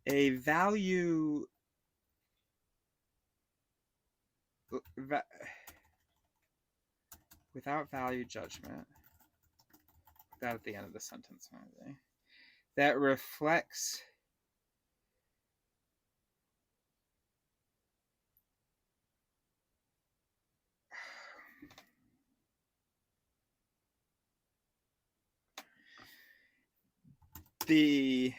a value without value judgment. That at the end of the sentence, maybe. That reflects the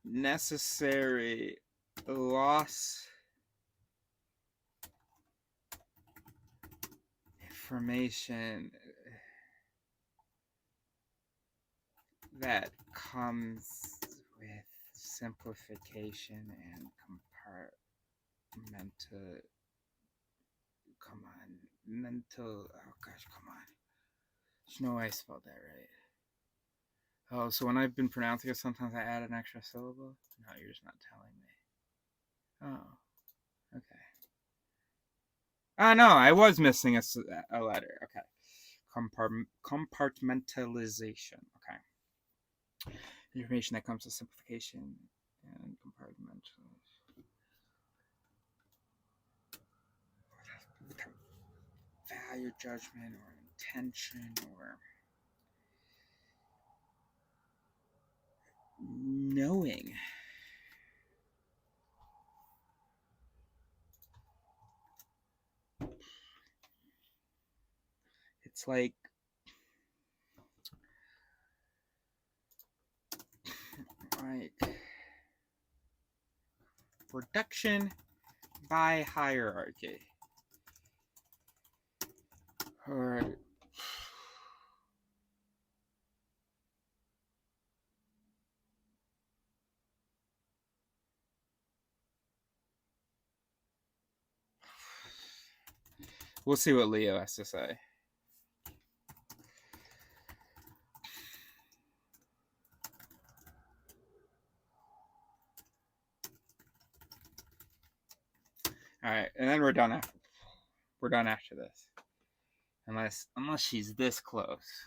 necessary loss information that comes with simplification and oh gosh, come on. There's no way I spelled that right. Oh, so when I've been pronouncing it, sometimes I add an extra syllable? No, you're just not telling me. Oh, okay. No, I was missing a letter. Okay. Compartmentalization. Okay. Information that comes with simplification and compartmentalization. Without value judgment or intention or knowing. It's like reduction by hierarchy. Or we'll see what Leo has to say. All right, and then we're done after. We're done after this, unless she's this close.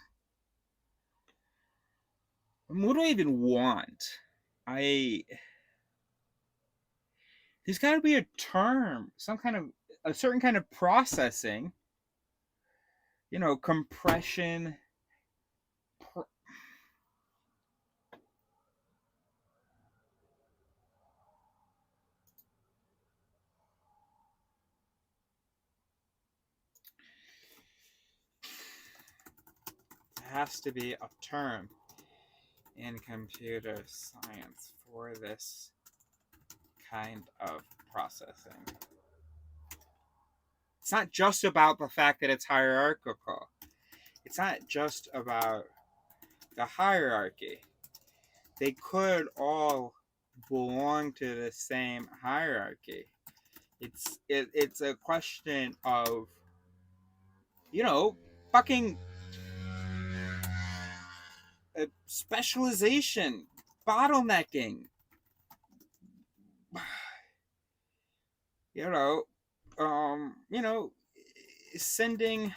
What do I even want? There's got to be a term, a certain kind of processing. Compression. Has to be a term in computer science for this kind of processing. It's not just about the fact that it's hierarchical. It's not just about the hierarchy. They could all belong to the same hierarchy. It's a question of, fucking specialization, bottlenecking, sending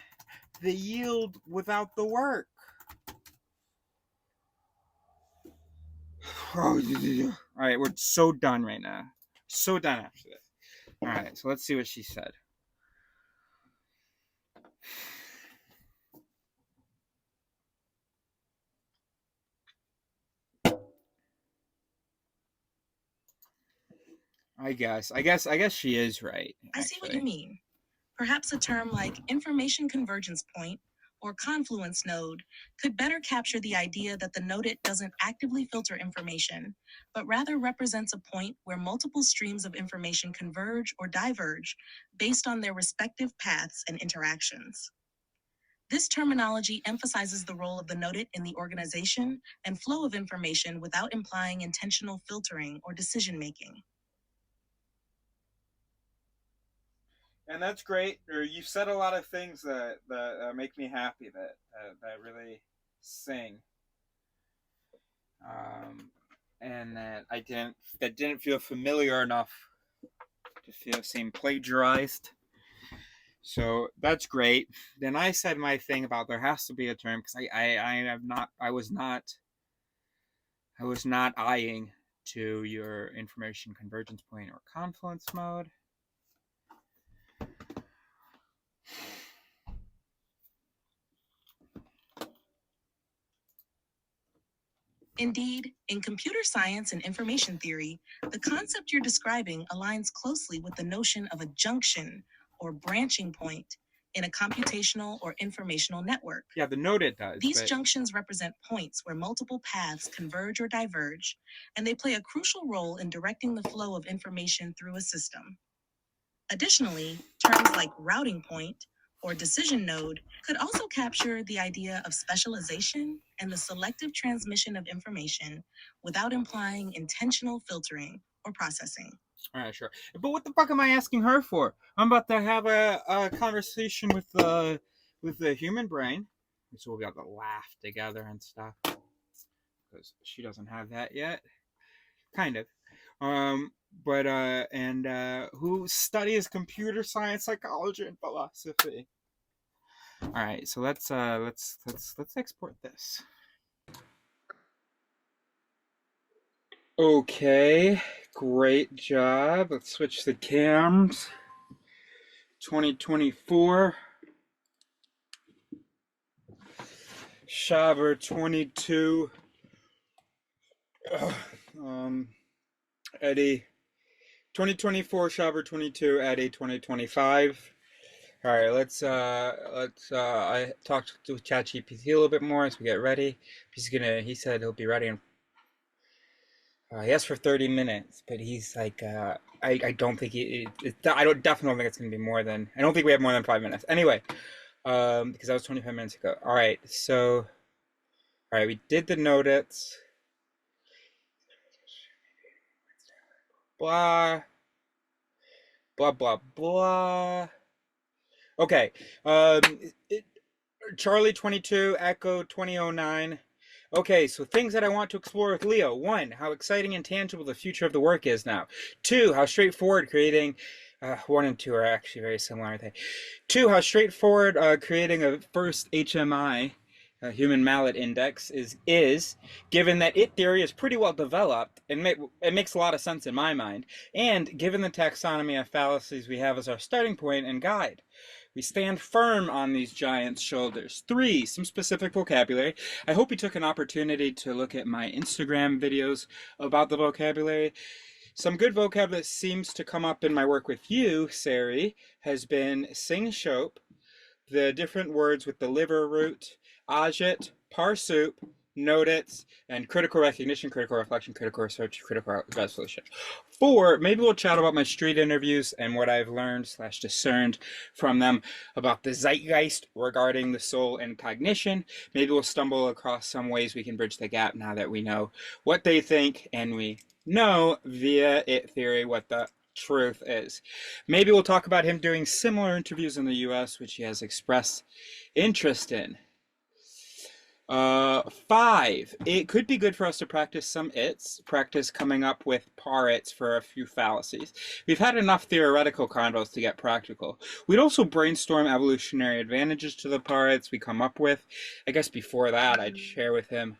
the yield without the work. All right, we're so done right now. So done after this. All right, so let's see what she said. I guess she is right. I see what you mean. Perhaps a term like information convergence point or confluence node could better capture the idea that the noded doesn't actively filter information, but rather represents a point where multiple streams of information converge or diverge based on their respective paths and interactions. This terminology emphasizes the role of the noded in the organization and flow of information without implying intentional filtering or decision making. And that's great. You said a lot of things that make me happy, that really sing, and that didn't feel familiar enough to seem plagiarized. So that's great. Then I said my thing about there has to be a term, because I was not eyeing to your information convergence point or confluence mode. Indeed, in computer science and information theory, the concept you're describing aligns closely with the notion of a junction or branching point in a computational or informational network. Yeah, the node it does. These junctions represent points where multiple paths converge or diverge, and they play a crucial role in directing the flow of information through a system. Additionally, terms like routing point or decision node could also capture the idea of specialization and the selective transmission of information without implying intentional filtering or processing. All right, sure. But what the fuck am I asking her for? I'm about to have a conversation with the human brain, so we'll be able to laugh together and stuff, because she doesn't have that yet. Kind of. But who studies computer science, psychology, and philosophy. All right, so let's export this. Okay, great job. Let's switch the cams. 2024. Shaver 22. Eddie. 2024 Shaver 22. Eddie 2025. All right, I talked to Chat GPT a little bit more as we get ready. He said he'll be ready in he asked for 30 minutes, but he's like, I don't think I don't definitely think it's gonna be more than. I don't think we have more than 5 minutes. Anyway, because that was 25 minutes ago. All right, so, all right, we did the nodets. Blah, blah, blah, blah. Okay, Charlie 22, Echo 2009. Okay, so things that I want to explore with Leo. 1, how exciting and tangible the future of the work is now. 2, how straightforward creating... 1 and 2 are actually very similar, aren't they? 2, how straightforward creating a first HMI, human mallet index, is, given that IT theory is pretty well developed, and it makes a lot of sense in my mind, and given the taxonomy of fallacies we have as our starting point and guide. We stand firm on these giants' shoulders. 3, some specific vocabulary. I hope you took an opportunity to look at my Instagram videos about the vocabulary. Some good vocab that seems to come up in my work with you, Sari, has been sing shope, the different words with the liver root, agit, parsoup, nodets, and critical recognition, critical reflection, critical research, critical resolution. 4, maybe we'll chat about my street interviews and what I've learned / discerned from them about the zeitgeist regarding the soul and cognition. Maybe we'll stumble across some ways we can bridge the gap now that we know what they think and we know via IT theory what the truth is. Maybe we'll talk about him doing similar interviews in the US, which he has expressed interest in. 5, it could be good for us to practice some its, practice coming up with par-its for a few fallacies. We've had enough theoretical convos to get practical. We'd also brainstorm evolutionary advantages to the par-its we come up with. I guess before that, I'd share with him.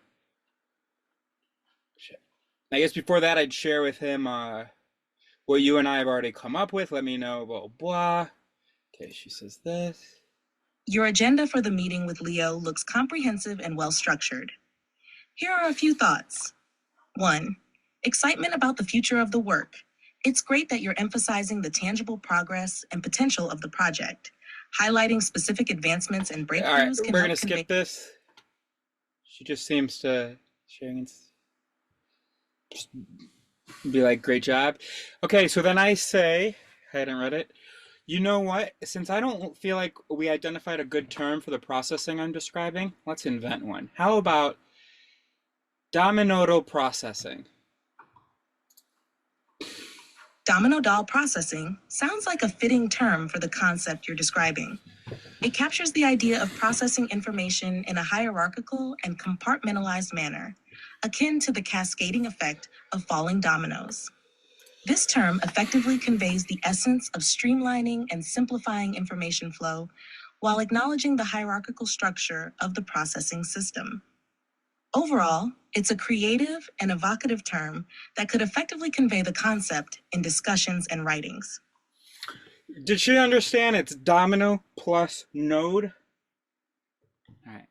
Shit. I guess before that, I'd share with him what you and I have already come up with. Let me know, blah, blah. Okay, she says this. Your agenda for the meeting with Leo looks comprehensive and well structured. Here are a few thoughts. 1. Excitement about the future of the work. It's great that you're emphasizing the tangible progress and potential of the project. Highlighting specific advancements and All right, breakthroughs can we're help gonna convey. skip this. She just seems to sharing just be like, great job. Okay, so then I say, I hadn't read it. You know what? Since I don't feel like we identified a good term for the processing I'm describing, let's invent one. How about domino processing? Domino doll processing sounds like a fitting term for the concept you're describing. It captures the idea of processing information in a hierarchical and compartmentalized manner, akin to the cascading effect of falling dominoes. This term effectively conveys the essence of streamlining and simplifying information flow while acknowledging the hierarchical structure of the processing system. Overall, it's a creative and evocative term that could effectively convey the concept in discussions and writings. Did she understand it's domino plus node? All right.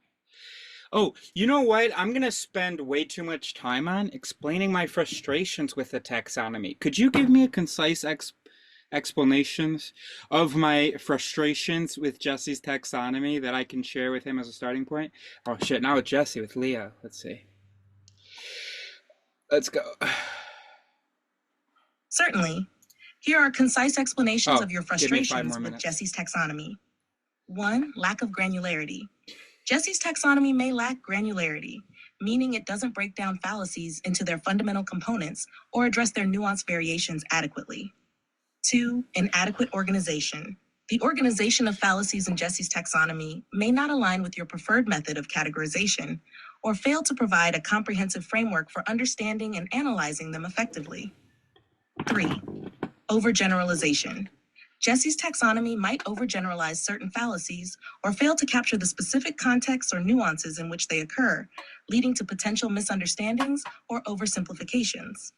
Oh, you know what? I'm going to spend way too much time on explaining my frustrations with the taxonomy. Could you give me a concise explanations of my frustrations with Jesse's taxonomy that I can share with him as a starting point? Oh shit, not with Jesse, with Leo. Let's see. Let's go. Certainly, here are concise explanations Oh, of your give me 5 frustrations more with minutes. Jesse's taxonomy. 1. Lack of granularity. Jesse's taxonomy may lack granularity, meaning it doesn't break down fallacies into their fundamental components or address their nuanced variations adequately. 2. Inadequate organization. The organization of fallacies in Jesse's taxonomy may not align with your preferred method of categorization or fail to provide a comprehensive framework for understanding and analyzing them effectively. 3. Overgeneralization. Jesse's taxonomy might overgeneralize certain fallacies or fail to capture the specific contexts or nuances in which they occur, leading to potential misunderstandings or oversimplifications.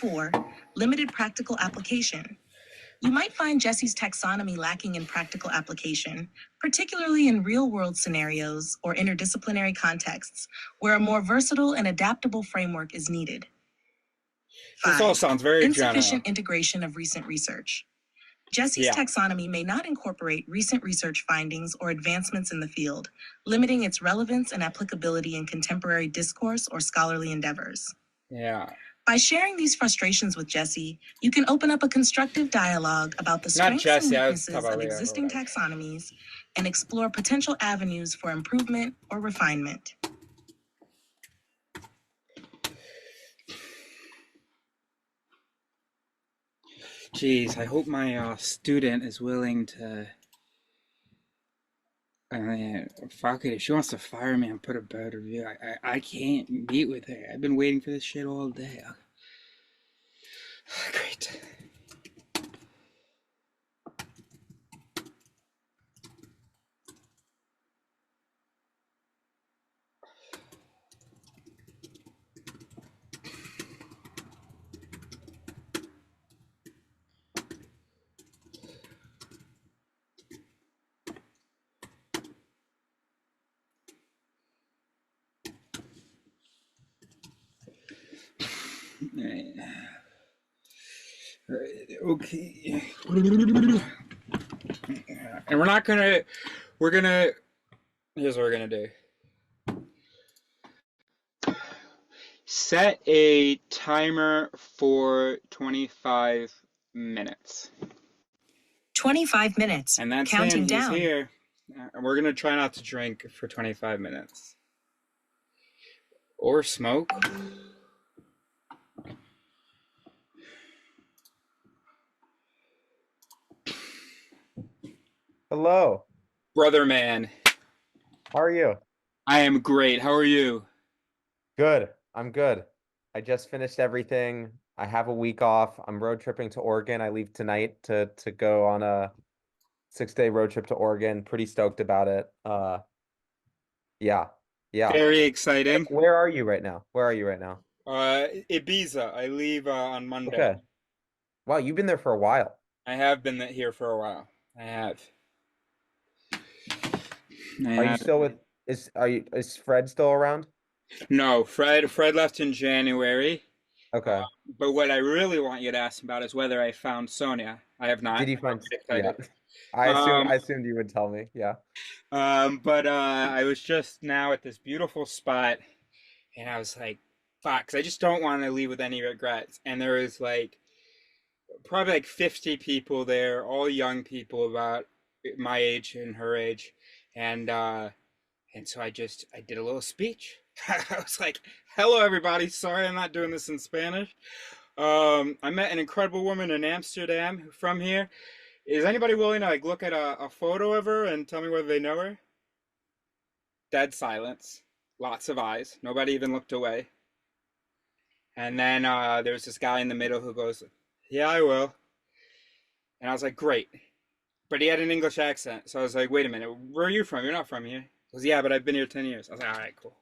4. Limited practical application. You might find Jesse's taxonomy lacking in practical application, particularly in real-world scenarios or interdisciplinary contexts, where a more versatile and adaptable framework is needed. This all 5. sounds very Insufficient general. integration of recent research. Jesse's Yeah. taxonomy may not incorporate recent research findings or advancements in the field, limiting its relevance and applicability in contemporary discourse or scholarly endeavors. Yeah. By sharing these frustrations with Jesse, you can open up a constructive dialogue about the Not strengths Jesse, and I was talking weaknesses about of Leo. existing taxonomies and explore potential avenues for improvement or refinement. Jeez, I hope my student is willing to. Fuck it. If she wants to fire me and put a bad review, I can't meet with her. I've been waiting for this shit all day. Great. Okay. And we're gonna, here's what we're gonna do. Set a timer for 25 minutes. 25 minutes. And that's Counting him, he's down. here. And we're gonna try not to drink for 25 minutes. Or smoke. Hello. Brother man. How are you? I am great. How are you? Good. I'm good. I just finished everything. I have a week off. I'm road tripping to Oregon. I leave tonight to go on a 6-day road trip to Oregon. Pretty stoked about it. Yeah. Yeah. Very exciting. Where are you right now? Where are you right now? Ibiza. I leave on Monday. Okay. Wow, you've been there for a while. I have been here for a while. I have. I Are you have. still with is Fred still around? No, Fred left in January. Uh, Okay. but what I really want you to ask about is whether I found Sonia. I have not. Did he I'm find pretty yeah. excited. Um, I assumed you would tell me. Yeah. but I was just now at this beautiful spot, and I was like, "Fuck!" 'Cause I just don't want to leave with any regrets. And there was like probably like 50 people there, all young people about my age and her age, and uh, and so I did a little speech. I was like, "Hello, everybody. Sorry, I'm not doing this in Spanish." I met an incredible woman in Amsterdam from here. Is anybody willing to like look at a photo of her and tell me whether they know her? Dead silence. Lots of eyes. Nobody even looked away. And then there's this guy in the middle who goes, "Yeah, I will." And I was like, "Great." But he had an English accent. So I was like, "Wait a minute. Where are you from? You're not from here." He goes, "Yeah, but I've been here 10 years." I was like, "All right, cool."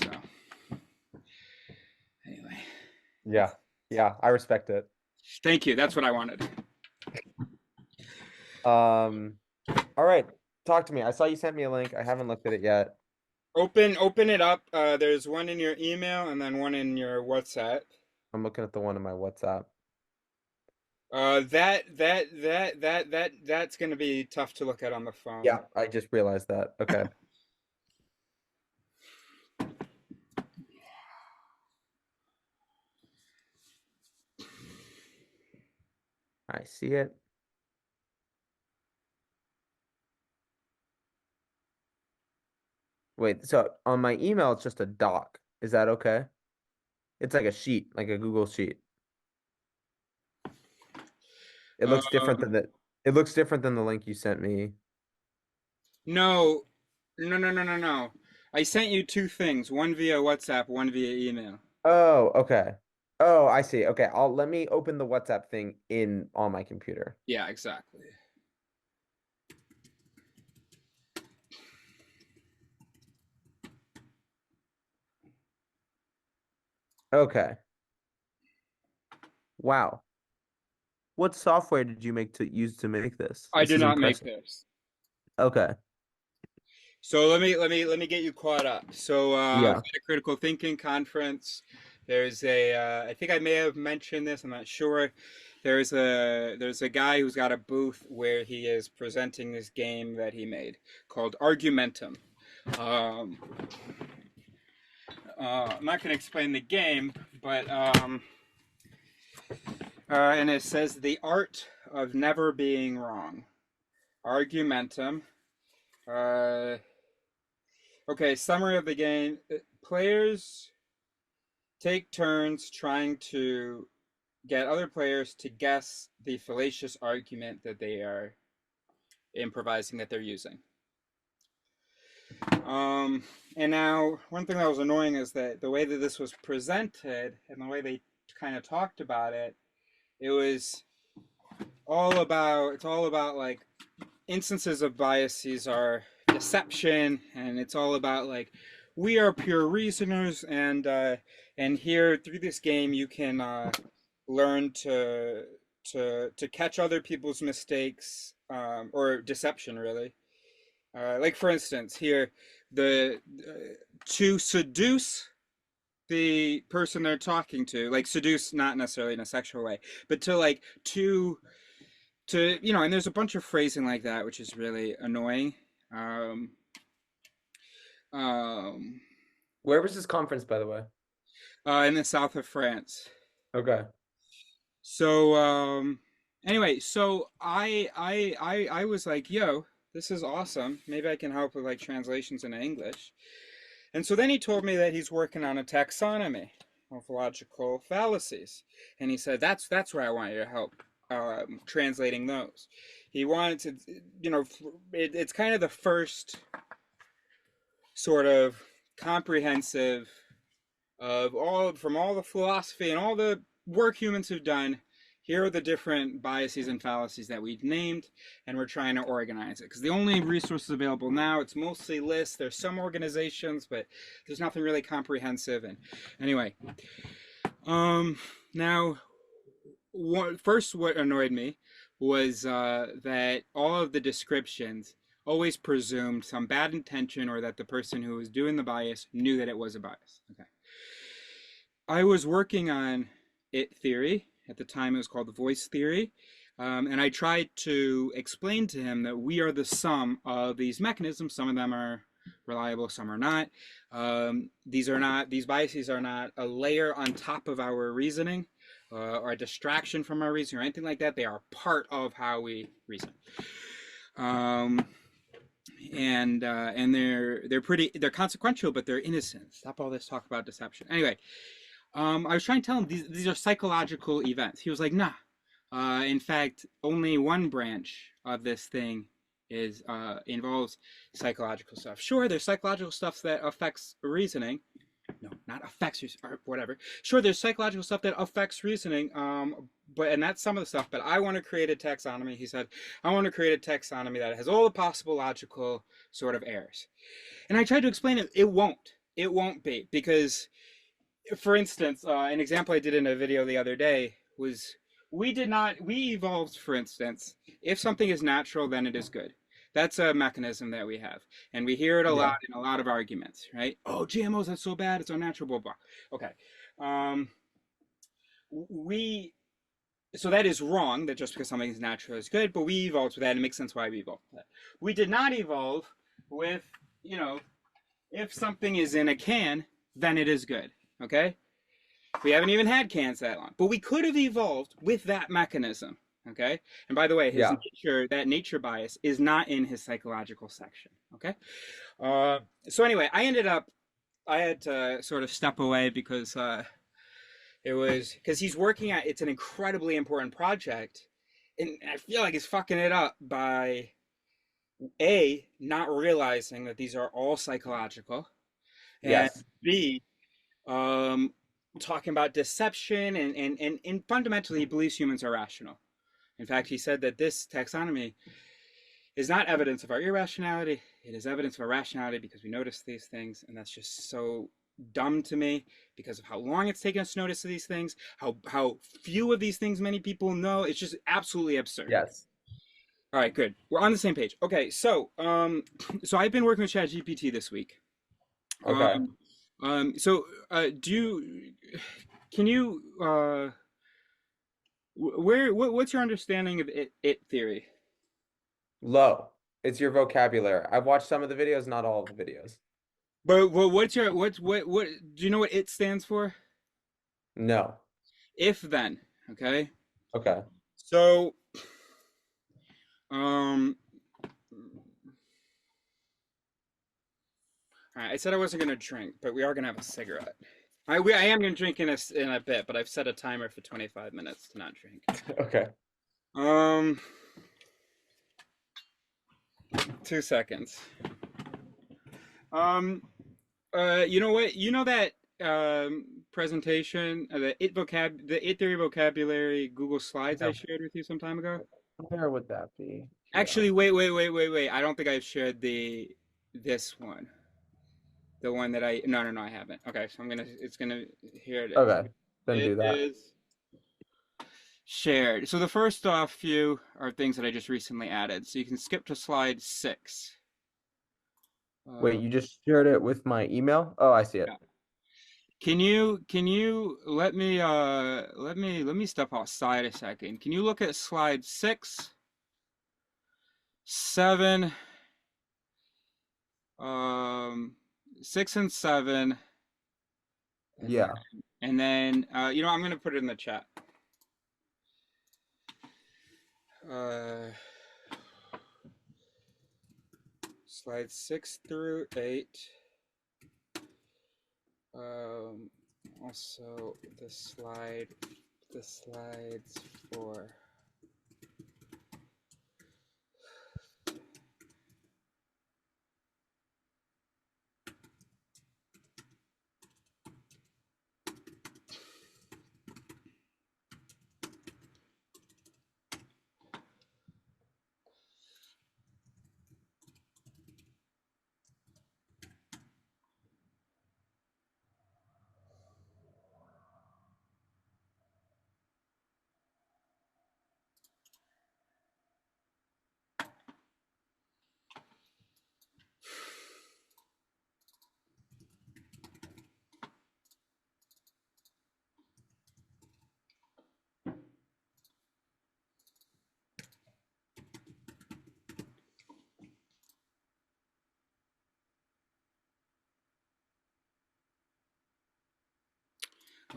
So anyway, Yeah. Yeah, I respect it. thank you. That's what I wanted. Um, all right. Talk to me. I saw you sent me a link. I haven't looked at it yet. Open it up. There's one in your email and then one in your WhatsApp. I'm looking at the one in my WhatsApp. That's gonna be tough to look at on the phone. Yeah, I just realized that. Okay. I see it. Wait, so on my email, it's just a doc. Is that okay? It's like a sheet, like a Google sheet. It looks different Um, than the it looks different than the link you sent me. no, no. I sent you two things, one via WhatsApp, one via email. Oh, okay. Oh, I see. Okay, I'll let me open the WhatsApp thing in on my computer. Yeah, exactly. Okay. Wow. What software did you make to use to make this? I This did is not make impressive. this. Okay. So let me get you caught up. So I was Yeah. at a critical thinking conference. There's a I think I may have mentioned this. I'm not sure. There's a guy who's got a booth where he is presenting this game that he made called Argumentum. Um, I'm not going to explain the game, but and it says the art of never being wrong. Argumentum. Uh, okay, summary of the game. Players take turns trying to get other players to guess the fallacious argument that they are improvising that they're using. Um, and now, one thing that was annoying is that the way that this was presented and the way they kind of talked about it, it was it's all about like instances of biases are deception, and it's all about like we are pure reasoners, and here through this game you can learn to catch other people's mistakes, or deception really. Like for instance, here the to seduce the person they're talking to, like seduce not necessarily in a sexual way, but to like and there's a bunch of phrasing like that which is really annoying. Um, um, Where was this conference, by the way? in the south of France. Okay. So anyway, so I was like, yo, this is awesome. Maybe I can help with like translations into English. And so then he told me that he's working on a taxonomy of logical fallacies, and he said that's where I want your help, translating those. He wanted to, it's kind of the first sort of comprehensive of all from all the philosophy and all the work humans have done here are the different biases and fallacies that we've named, and we're trying to organize it. Because the only resources available now, it's mostly lists. There's some organizations, but there's nothing really comprehensive. And anyway, now, what annoyed me was that all of the descriptions always presumed some bad intention or that the person who was doing the bias knew that it was a bias. Okay. I was working on it theory. At the time, it was called the voice theory. And I tried to explain to him that we are the sum of these mechanisms. Some of them are reliable, some are not. These biases are not a layer on top of our reasoning or a distraction from our reasoning or anything like that. They are part of how we reason. And they're consequential, but they're innocent. Stop all this talk about deception. Anyway, I was trying to tell him these are psychological events. He was like, nah. In fact, only one branch of this thing involves psychological stuff. Sure, there's psychological stuff that affects reasoning. No, not affects or whatever. Sure, there's psychological stuff that affects reasoning. And that's some of the stuff. But I want to create a taxonomy. He said, I want to create a taxonomy that has all the possible logical sort of errors. And I tried to explain it. It won't. It won't be because, for instance, an example I did in a video the other day was we evolved, for instance, if something is natural, then it is good. That's a mechanism that we have. And we hear it a lot in a lot of arguments, right? Oh, GMOs, that's so bad, it's unnatural, blah, blah. Okay. So that is wrong, that just because something is natural is good, but we evolved with that, and it makes sense why we evolved with that. We did not evolve with, if something is in a can, then it is good, okay? We haven't even had cans that long, but we could have evolved with that mechanism, okay? And by the way, that nature bias is not in his psychological section, okay? So anyway, I had to sort of step away because he's working at, it's an incredibly important project, and I feel like he's fucking it up by not realizing that these are all psychological, and B, talking about deception and fundamentally he believes humans are rational. In fact, he said that this taxonomy is not evidence of our irrationality. It is evidence of our rationality because we notice these things, and that's just so dumb to me because of how long it's taken us to notice these things, how few of these things many people know. It's just absolutely absurd. Yes. All right, good. We're on the same page. Okay, so I've been working with Chat GPT this week. Okay. What's your understanding of it theory? Low. It's your vocabulary. I've watched some of the videos, not all of the videos. But what do you know what it stands for? No. If then, okay? Okay. So I said I wasn't gonna drink, but we are gonna have a cigarette. I am gonna drink in a bit, but I've set a timer for 25 minutes to not drink. Okay. 2 seconds. You know what? You know that presentation, the it theory vocabulary Google Slides I shared with you some time ago? Where would that be? Actually, wait. I don't think I've shared this one. The one that I I haven't. Okay, so here it is. Okay, then do that. It is shared. So the first few are things that I just recently added. So you can skip to slide 6. Wait, you just shared it with my email? Oh, I see it. Yeah. Can you let me step outside a second. Can you look at slide 6, 7, 6 and 7? Yeah. And then I'm gonna put it in the chat. Slides 6 through 8. Also the slides for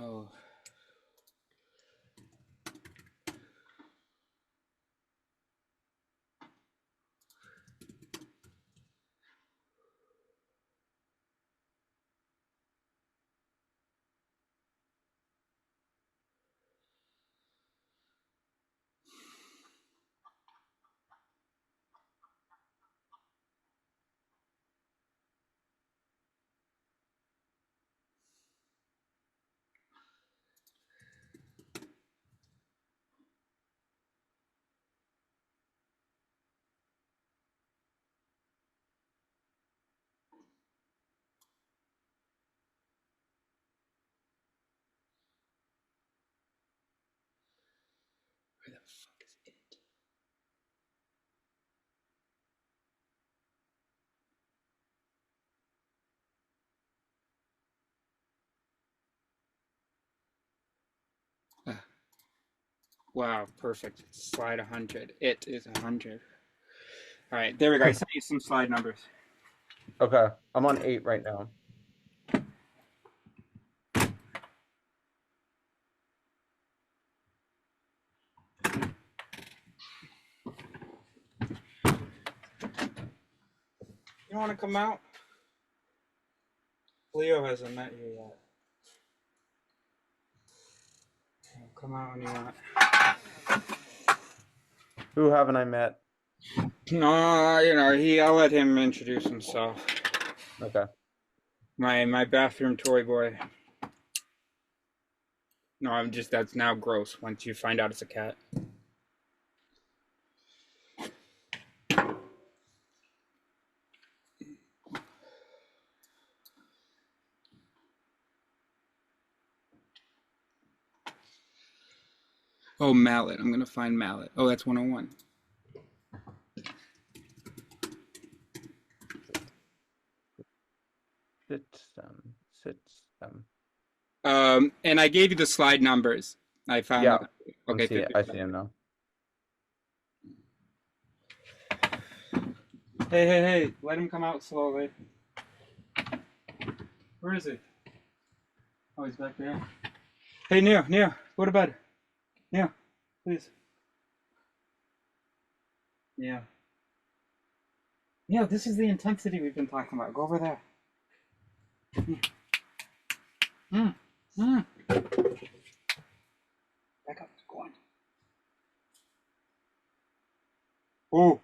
Oh. Where the fuck is it? Wow, perfect. Slide 100. It is 100. All right, there we go. I sent you some slide numbers. Okay, I'm on 8 right now. You want to come out? Leo hasn't met you yet. Come out when you want. Who haven't I met? No, I'll let him introduce himself. Okay. My bathroom toy boy. No, that's now gross once you find out it's a cat. Oh, mallet. I'm gonna find mallet. Oh, that's 101. System. And I gave you the slide numbers. I found Yeah. them. Okay, See it. I see him now. Hey, let him come out slowly. Where is he? Oh, he's back there. Hey, Neo, go to bed. Neo, please. Yeah. Yeah, this is the intensity we've been talking about. Go over there. Back up. Go on. Oh.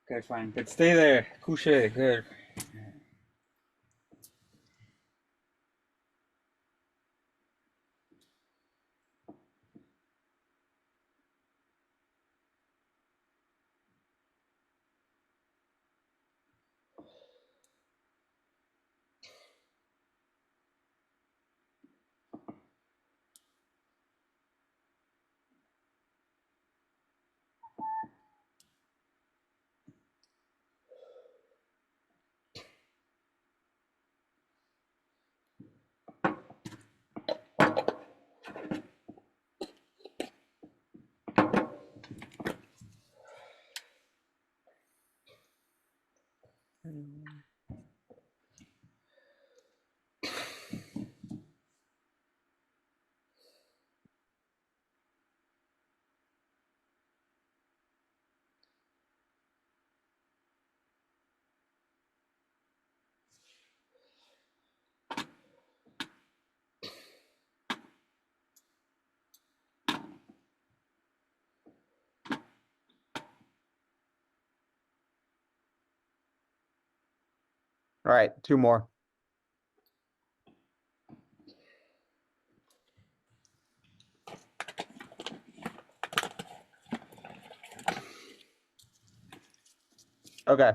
Okay, fine. But stay there. Couche. Good. All right, 2 more. Okay. All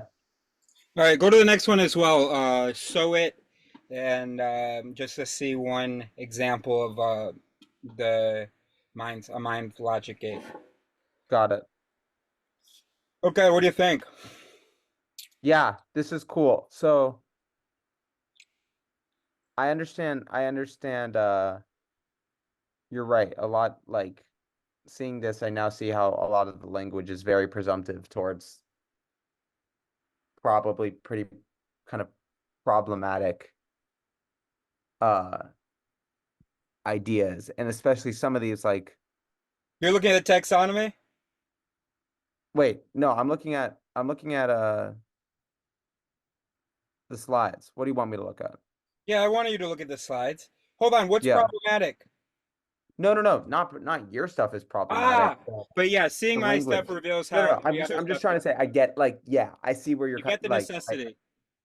right, go to the next one as well. Show it, and just to see one example of a mind logic gate. Got it. Okay, what do you think? Yeah, this is cool. So I understand you're right. A lot, like, seeing this, I now see how a lot of the language is very presumptive towards probably pretty kind of problematic uh ideas, and especially some of these like, You're looking at the taxonomy? wait, no, I'm looking at the slides. What do you want me to look at? Yeah, I wanted you to look at the slides. Hold on, what's Yeah. problematic? No, not your stuff is problematic. Ah, but yeah, seeing The my stuff language. reveals No, no, how no. I'm the just other I'm just stuff trying to is. say I get, like, yeah, I see where you're You get the like necessity.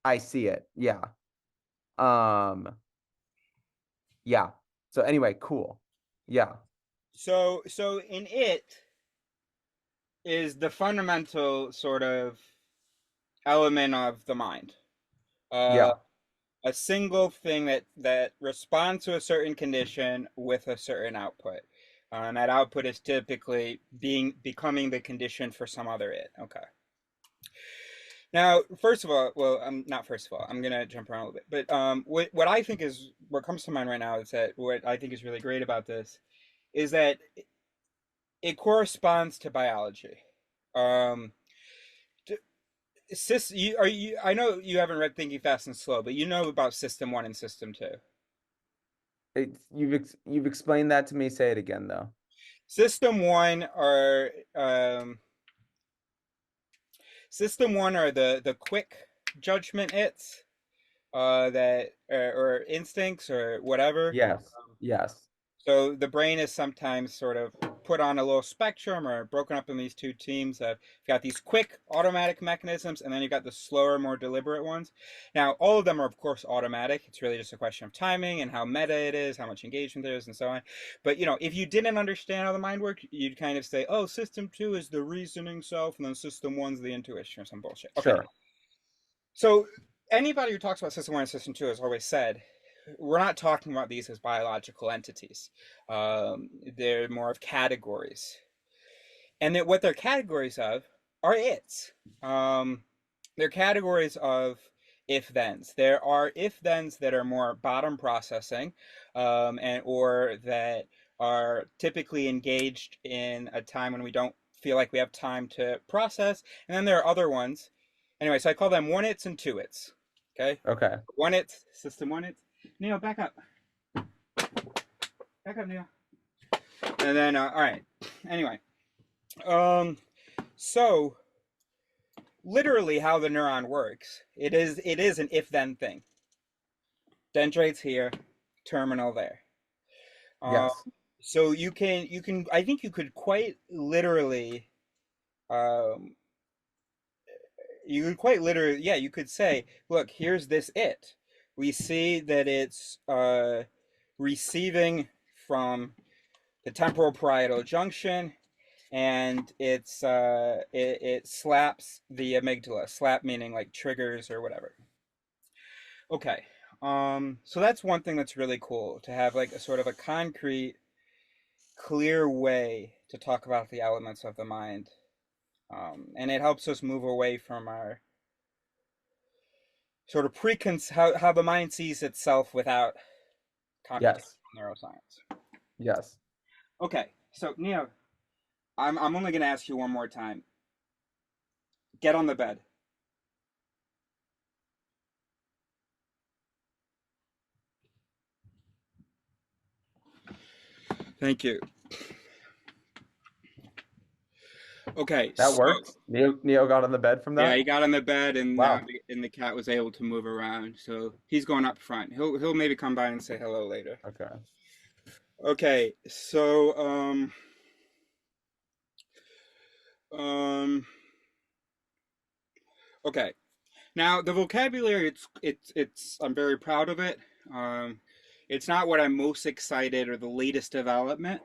I see it. Yeah. Um, yeah. So anyway, cool. Yeah. So in it is the fundamental sort of element of the mind. Uh, Yeah. a single thing that responds to a certain condition with a certain output. And that output is typically becoming the condition for some other it. Okay. Now, first of all, well, I'm not first of all. I'm gonna jump around a little bit, but what I think is what comes to mind right now is that what I think is really great about this is that it corresponds to biology. Um, I know you haven't read Thinking Fast and Slow, but you know about System One and System Two. You've explained that to me. Say it again though. System One are um, System One are the quick judgment hits that or instincts or whatever. Yes. Yes. So the brain is sometimes sort of put on a little spectrum or broken up in these two teams that you've got these quick automatic mechanisms and then you've got the slower, more deliberate ones. Now, all of them are, of course, automatic. It's really just a question of timing and how meta it is, how much engagement there is, and so on. But, if you didn't understand how the mind works, you'd kind of say, oh, system two is the reasoning self, and then system one's the intuition or some bullshit. Okay. Sure. So anybody who talks about system one and system two has always said we're not talking about these as biological entities. They're more of categories, and that what they're categories of are its. They're categories of if thens. There are if thens that are more bottom processing, and or that are typically engaged in a time when we don't feel like we have time to process, and then there are other ones. Anyway, so I call them one its and two its. Okay, Okay. one its system one its. Neil, back up. Back up, Neil. And then, all right. Anyway, um, so literally how the neuron works, it is an if then thing. Dendrites here, terminal there. Um, Yes. so you can I think you could quite literally um, yeah, you could say, look, here's this it. We see that it's receiving from the temporal parietal junction and it slaps the amygdala. Slap meaning like triggers or whatever. Okay. So that's one thing that's really cool to have like a sort of a concrete, clear way to talk about the elements of the mind. And it helps us move away from our sort of how the mind sees itself without computational Yes. neuroscience. Yes. Okay, so Neo, I'm only gonna ask you one more time. Get on the bed. Thank you. Okay, That so worked. Neo got on the bed from yeah, that. he got on the bed, and now Wow. the cat was able to move around. So he's going up front. He'll maybe come by and say hello later. Okay. Okay, so um okay. Now the vocabulary, it's I'm very proud of it. Um, it's not what I'm most excited or the latest development.